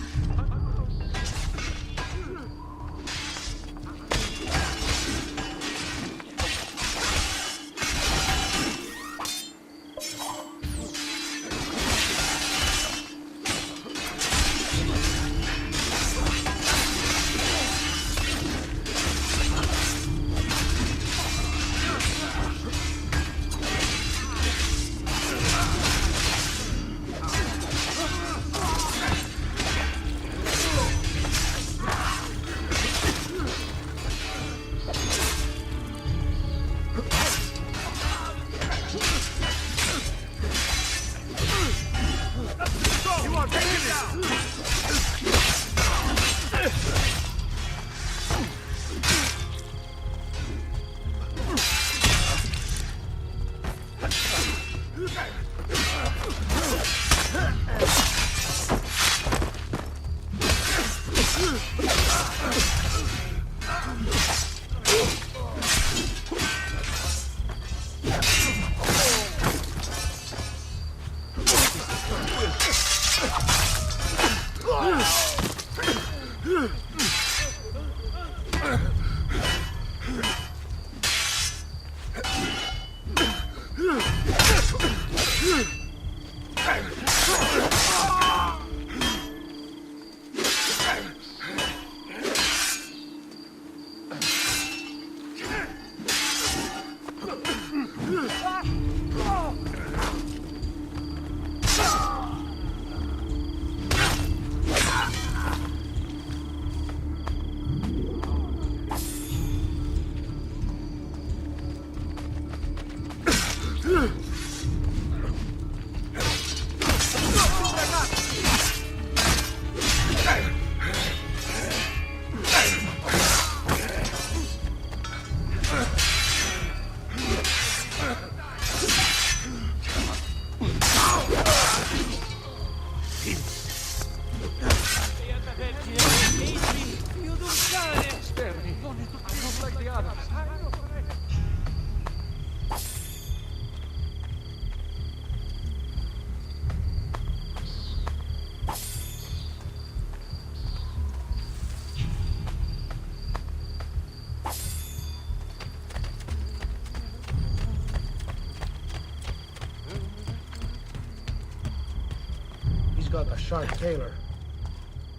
Got a sharp tailor.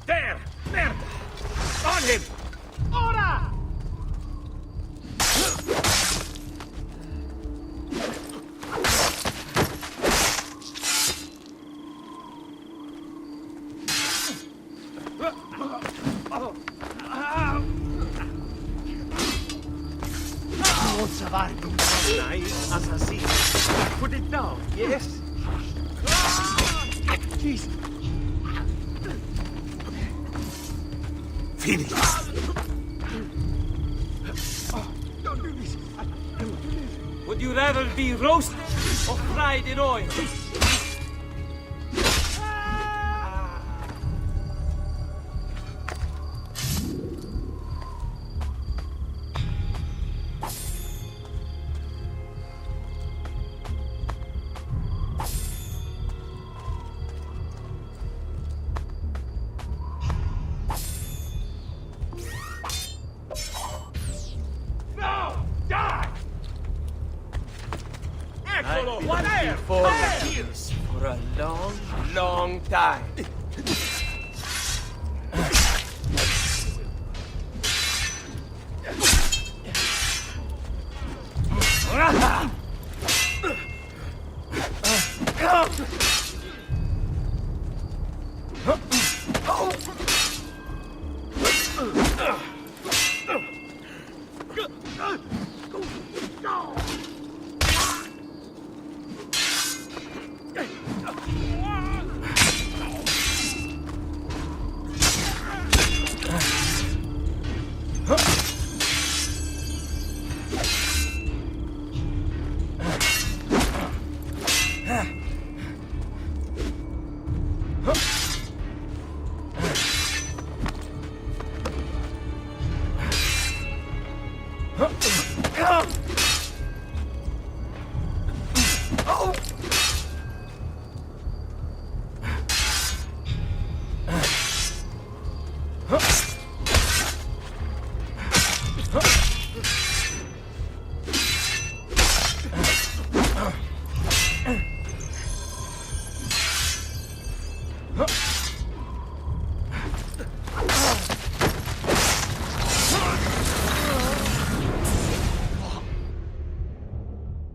There! Merda! On him! Ora! won't survive. Nice assassin. Put it down, yes? Jesus. Finish. Don't do this. Would you rather be roasted or fried in oil? For a long, long time.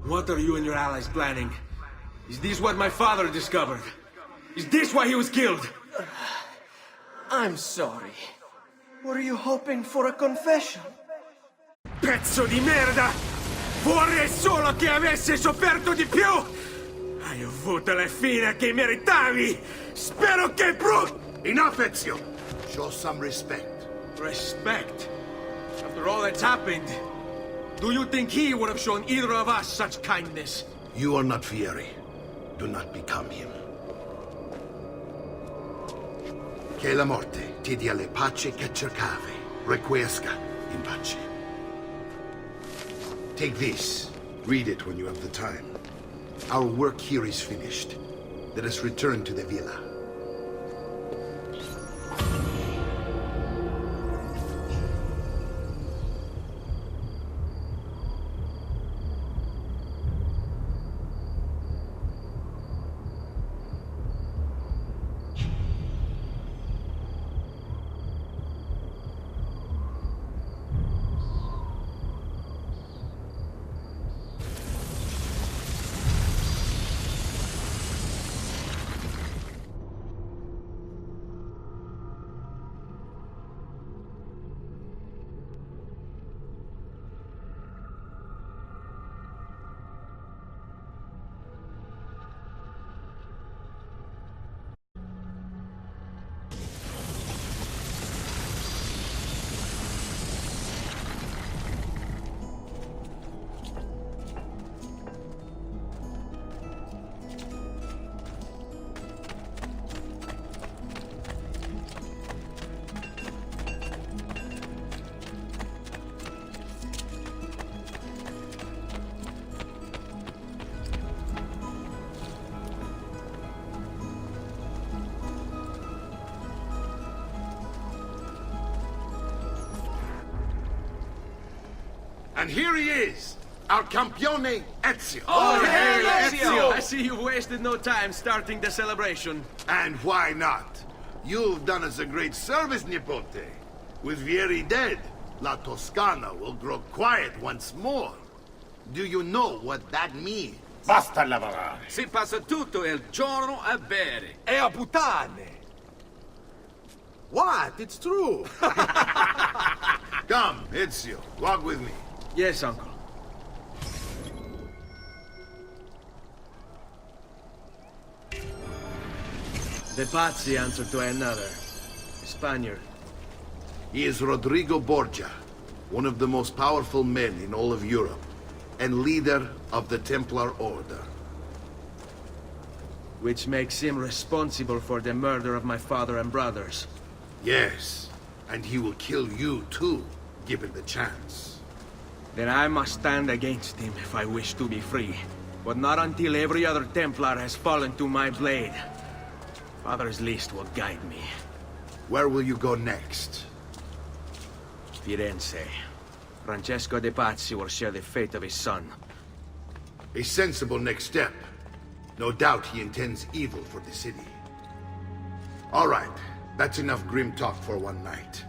What are you and your allies planning? Is this what my father discovered? Is this why he was killed? I'm sorry. Were you hoping for a confession? Pezzo di merda! Vorrei solo che avessi sofferto di più! Hai avuto la fine che meritavi! Spero che Enough, Ezio! Show some respect. Respect? After all that's happened, do you think he would have shown either of us such kindness? You are not Vieri. Do not become him. Che la morte ti dia le pace che cercavi. Requiesca in pace. Take this. Read it when you have the time. Our work here is finished. Let us return to the villa. And here he is, our campione Ezio. Oh, hey, Ezio! I see you've wasted no time starting the celebration. And why not? You've done us a great service, Nipote. With Vieri dead, La Toscana will grow quiet once more. Do you know what that means? Basta lavorare. Si passa tutto il giorno a bere. E a puttane. What? It's true. Come, Ezio, walk with me. Yes, uncle. De Pazzi answered to another, a Spaniard. He is Rodrigo Borgia, one of the most powerful men in all of Europe, and leader of the Templar Order. Which makes him responsible for the murder of my father and brothers. Yes, and he will kill you too, given the chance. Then I must stand against him if I wish to be free. But not until every other Templar has fallen to my blade. Father's list will guide me. Where will you go next? Firenze. Francesco de Pazzi will share the fate of his son. A sensible next step. No doubt he intends evil for the city. All right. That's enough grim talk for one night.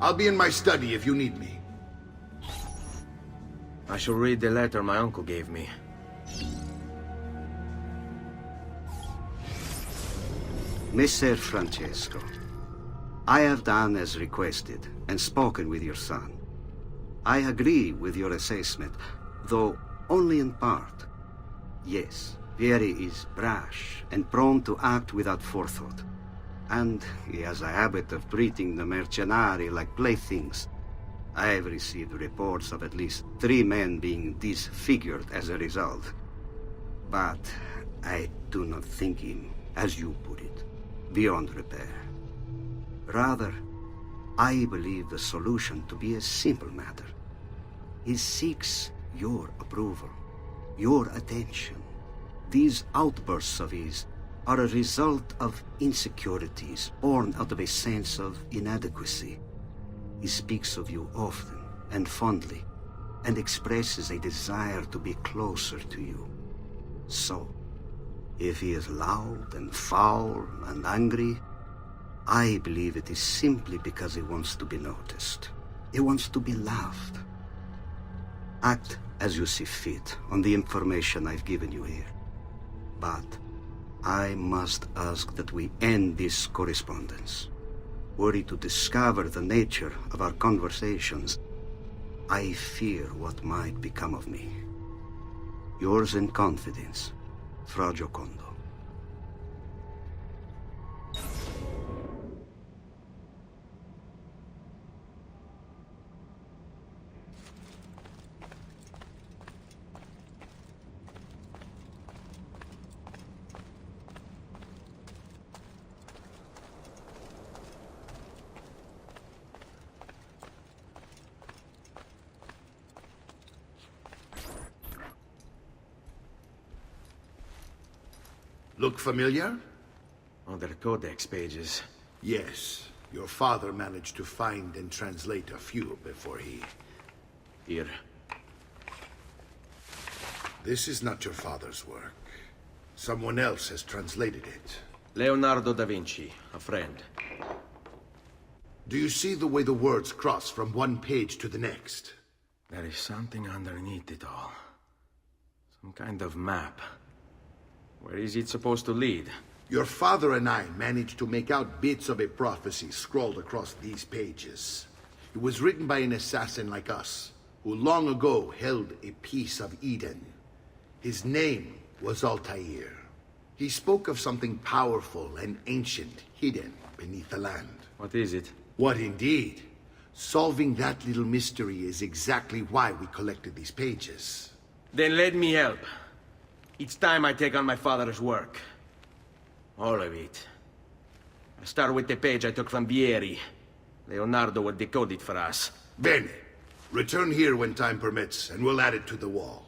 I'll be in my study if you need me. I shall read the letter my uncle gave me. Messer Francesco, I have done as requested and spoken with your son. I agree with your assessment, though only in part. Yes, Vieri is brash and prone to act without forethought. And he has a habit of treating the mercenari like playthings. I have received reports of at least 3 men being disfigured as a result. But I do not think him, as you put it, beyond repair. Rather, I believe the solution to be a simple matter. He seeks your approval, your attention. These outbursts of his are a result of insecurities born out of a sense of inadequacy. He speaks of you often and fondly, and expresses a desire to be closer to you. So, if he is loud and foul and angry, I believe it is simply because he wants to be noticed. He wants to be loved. Act as you see fit on the information I've given you here. But I must ask that we end this correspondence. Were he to discover the nature of our conversations, I fear what might become of me. Yours in confidence, Fra Giocondo. Look familiar? On their codex pages. Yes. Your father managed to find and translate a few before he... Here. This is not your father's work. Someone else has translated it. Leonardo da Vinci, a friend. Do you see the way the words cross from one page to the next? There is something underneath it all. Some kind of map. Where is it supposed to lead? Your father and I managed to make out bits of a prophecy scrawled across these pages. It was written by an assassin like us, who long ago held a piece of Eden. His name was Altair. He spoke of something powerful and ancient hidden beneath the land. What is it? What indeed? Solving that little mystery is exactly why we collected these pages. Then let me help. Each time I take on my father's work. All of it. I start with the page I took from Vieri. Leonardo will decode it for us. Bene. Return here when time permits, and we'll add it to the wall.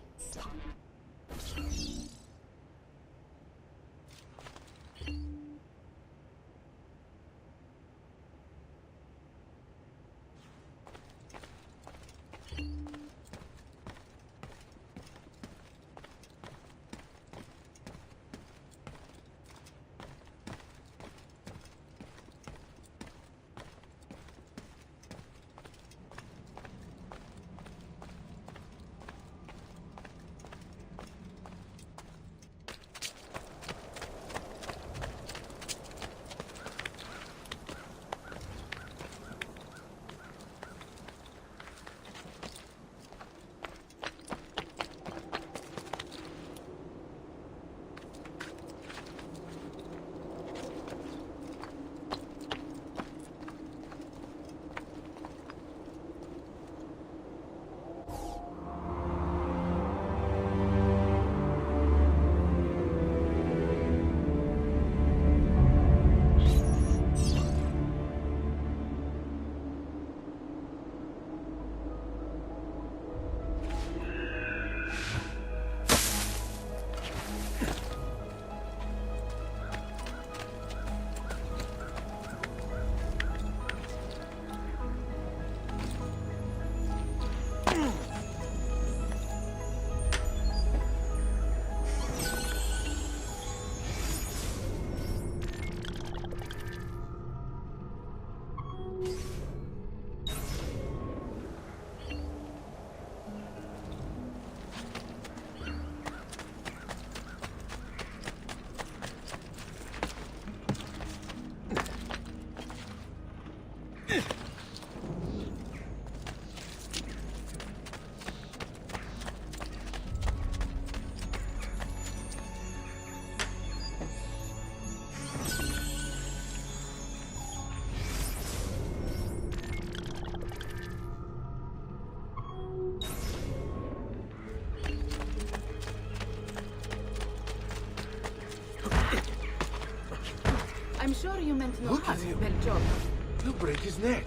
I'm sure you meant no Look harm, at him. bel job. You'll break his neck.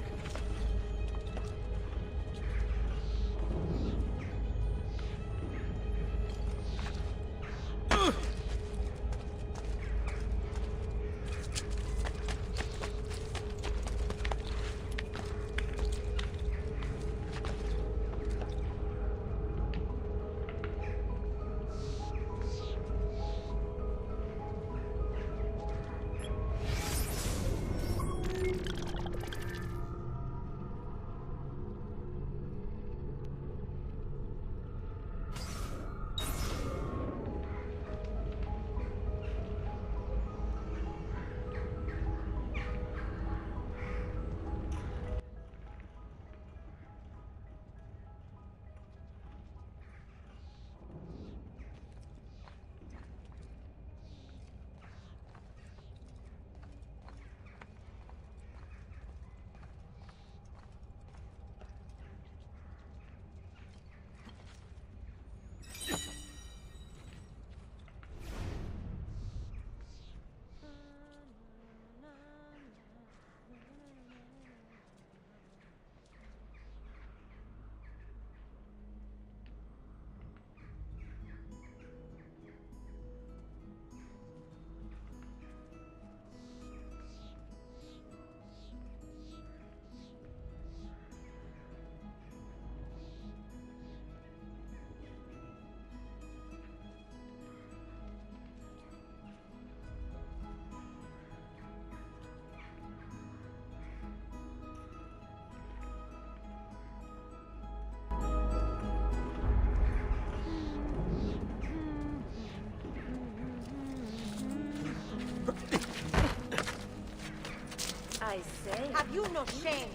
I say, have you no shame?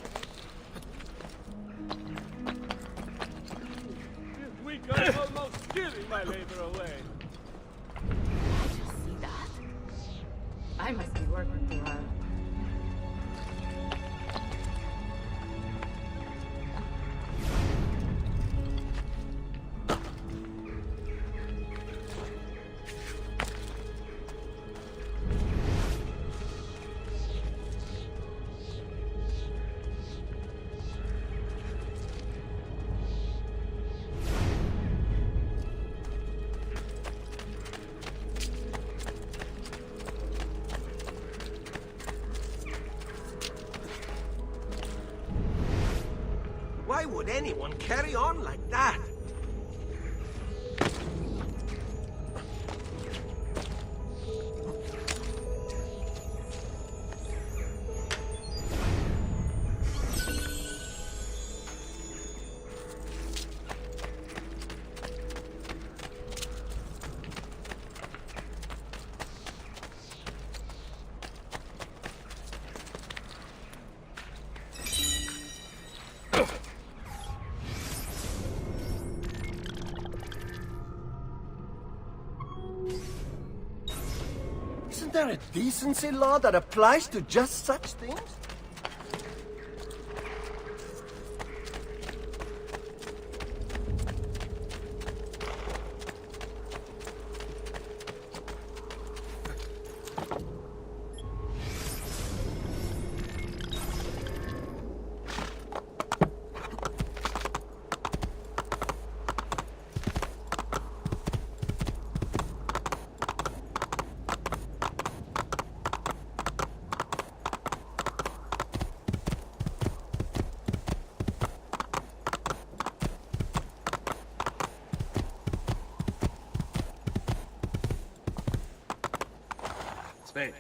This week I'm almost giving my labor away. Did you see that? I must be working too hard. Why would anyone carry on like that? Isn't there a decency law that applies to just such things? Spain.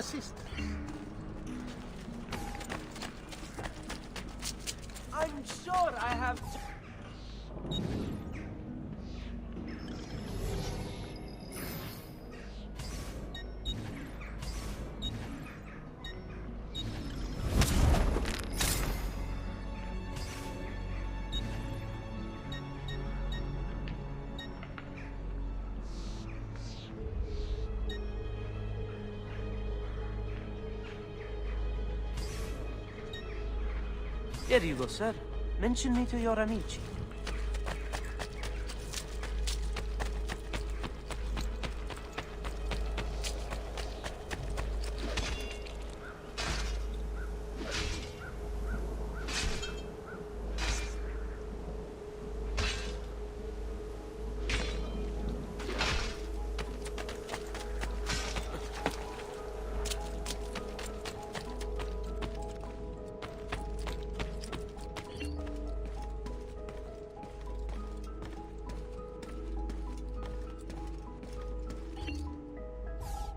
assistance. I'm sure I have... Here you go, sir. Mention me to your amici.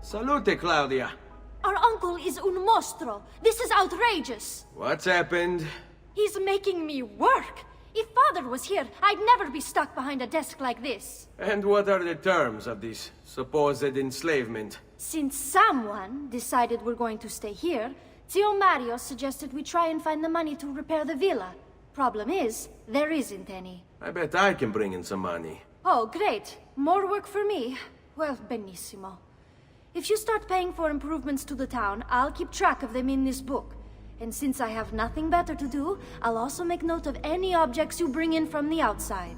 Salute, Claudia. Our uncle is un mostro. This is outrageous. What's happened? He's making me work. If Father was here, I'd never be stuck behind a desk like this. And what are the terms of this supposed enslavement? Since someone decided we're going to stay here, Zio Mario suggested we try and find the money to repair the villa. Problem is, there isn't any. I bet I can bring in some money. Oh, great. More work for me. Well, benissimo. If you start paying for improvements to the town, I'll keep track of them in this book. And since I have nothing better to do, I'll also make note of any objects you bring in from the outside.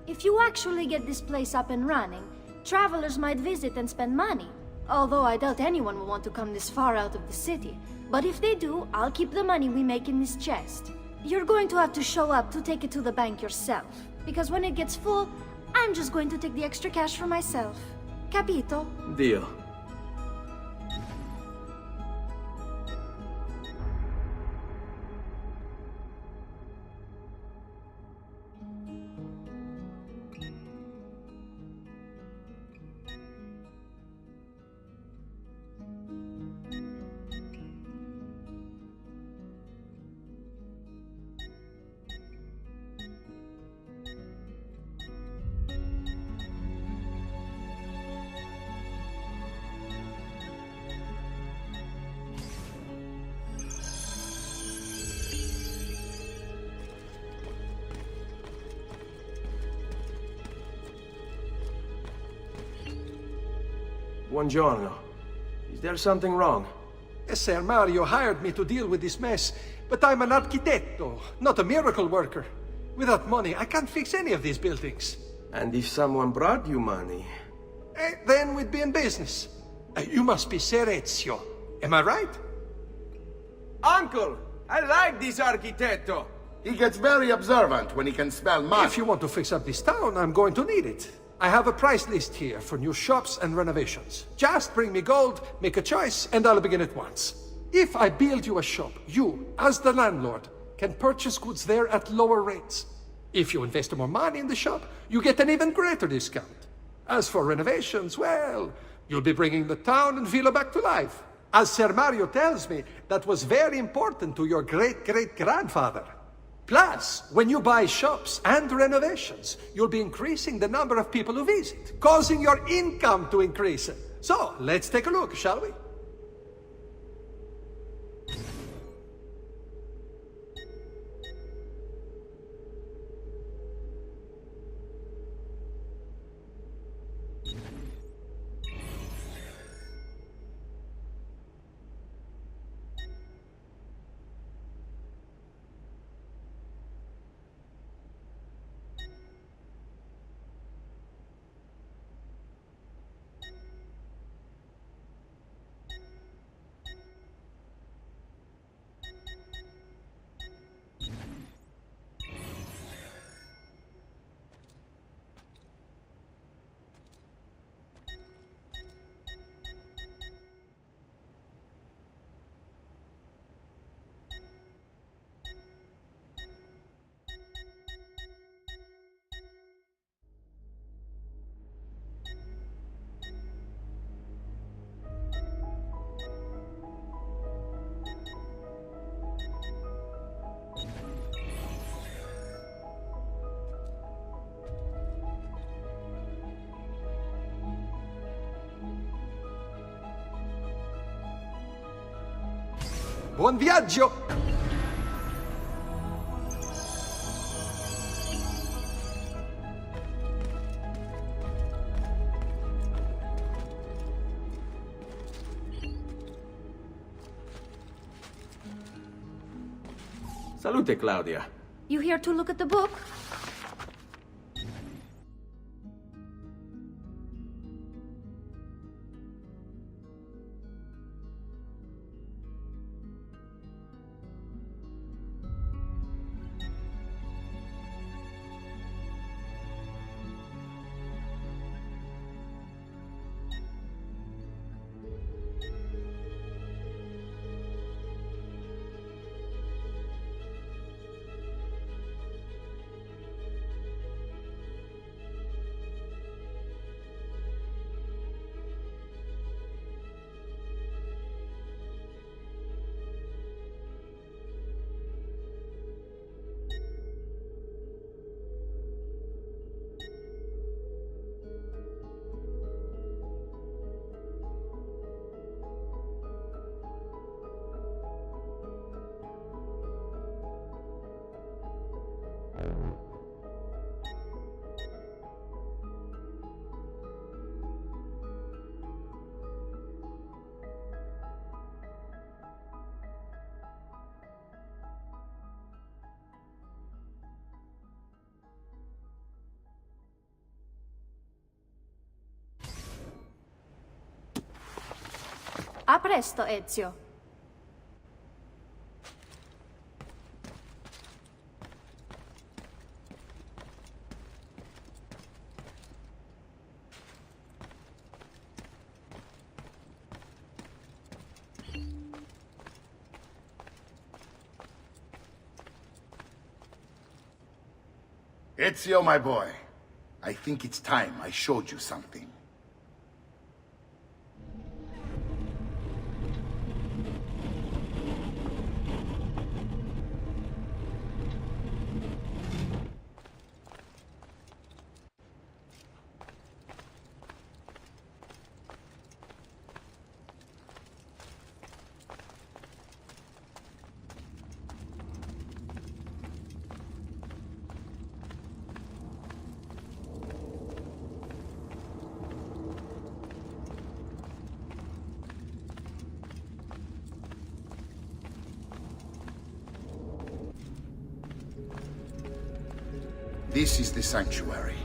If you actually get this place up and running, travelers might visit and spend money. Although I doubt anyone will want to come this far out of the city. But if they do, I'll keep the money we make in this chest. You're going to have to show up to take it to the bank yourself. Because when it gets full, I'm just going to take the extra cash for myself. Capito? Deal. Buongiorno. Is there something wrong? Ser Mario hired me to deal with this mess, but I'm an architetto, not a miracle worker. Without money, I can't fix any of these buildings. And if someone brought you money? Then we'd be in business. You must be Ser Ezio. Am I right? Uncle! I like this architetto! He gets very observant when he can smell money. If you want to fix up this town, I'm going to need it. I have a price list here for new shops and renovations. Just bring me gold, make a choice, and I'll begin at once. If I build you a shop, you, as the landlord, can purchase goods there at lower rates. If you invest more money in the shop, you get an even greater discount. As for renovations, well, you'll be bringing the town and villa back to life. As Ser Mario tells me, that was very important to your great-great-grandfather. Plus, when you buy shops and renovations, you'll be increasing the number of people who visit, causing your income to increase. So, let's take a look, shall we? Buon viaggio! Salute, Claudia. You here to look at the book? A presto, Ezio. Ezio, my boy, I think it's time I showed you something. This is the sanctuary.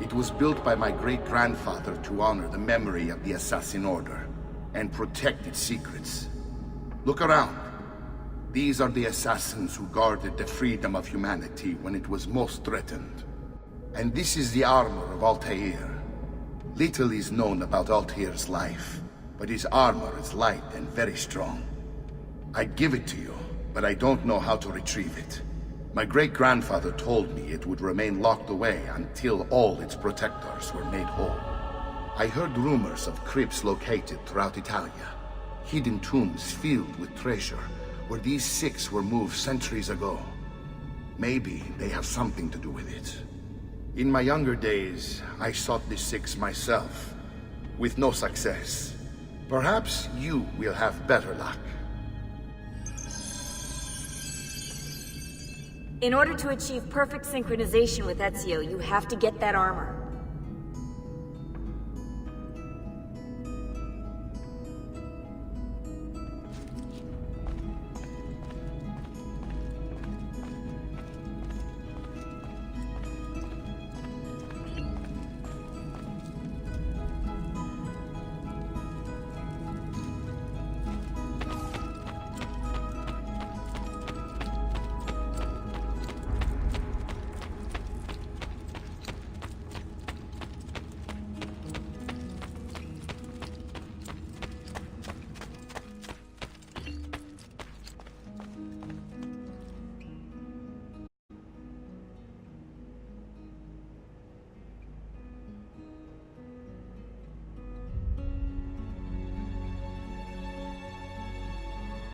It was built by my great-grandfather to honor the memory of the Assassin Order and protect its secrets. Look around. These are the assassins who guarded the freedom of humanity when it was most threatened. And this is the armor of Altair. Little is known about Altair's life, but his armor is light and very strong. I'd give it to you, but I don't know how to retrieve it. My great-grandfather told me it would remain locked away until all its protectors were made whole. I heard rumors of crypts located throughout Italia, hidden tombs filled with treasure, where these six were moved centuries ago. Maybe they have something to do with it. In my younger days, I sought the six myself, with no success. Perhaps you will have better luck. In order to achieve perfect synchronization with Ezio, you have to get that armor.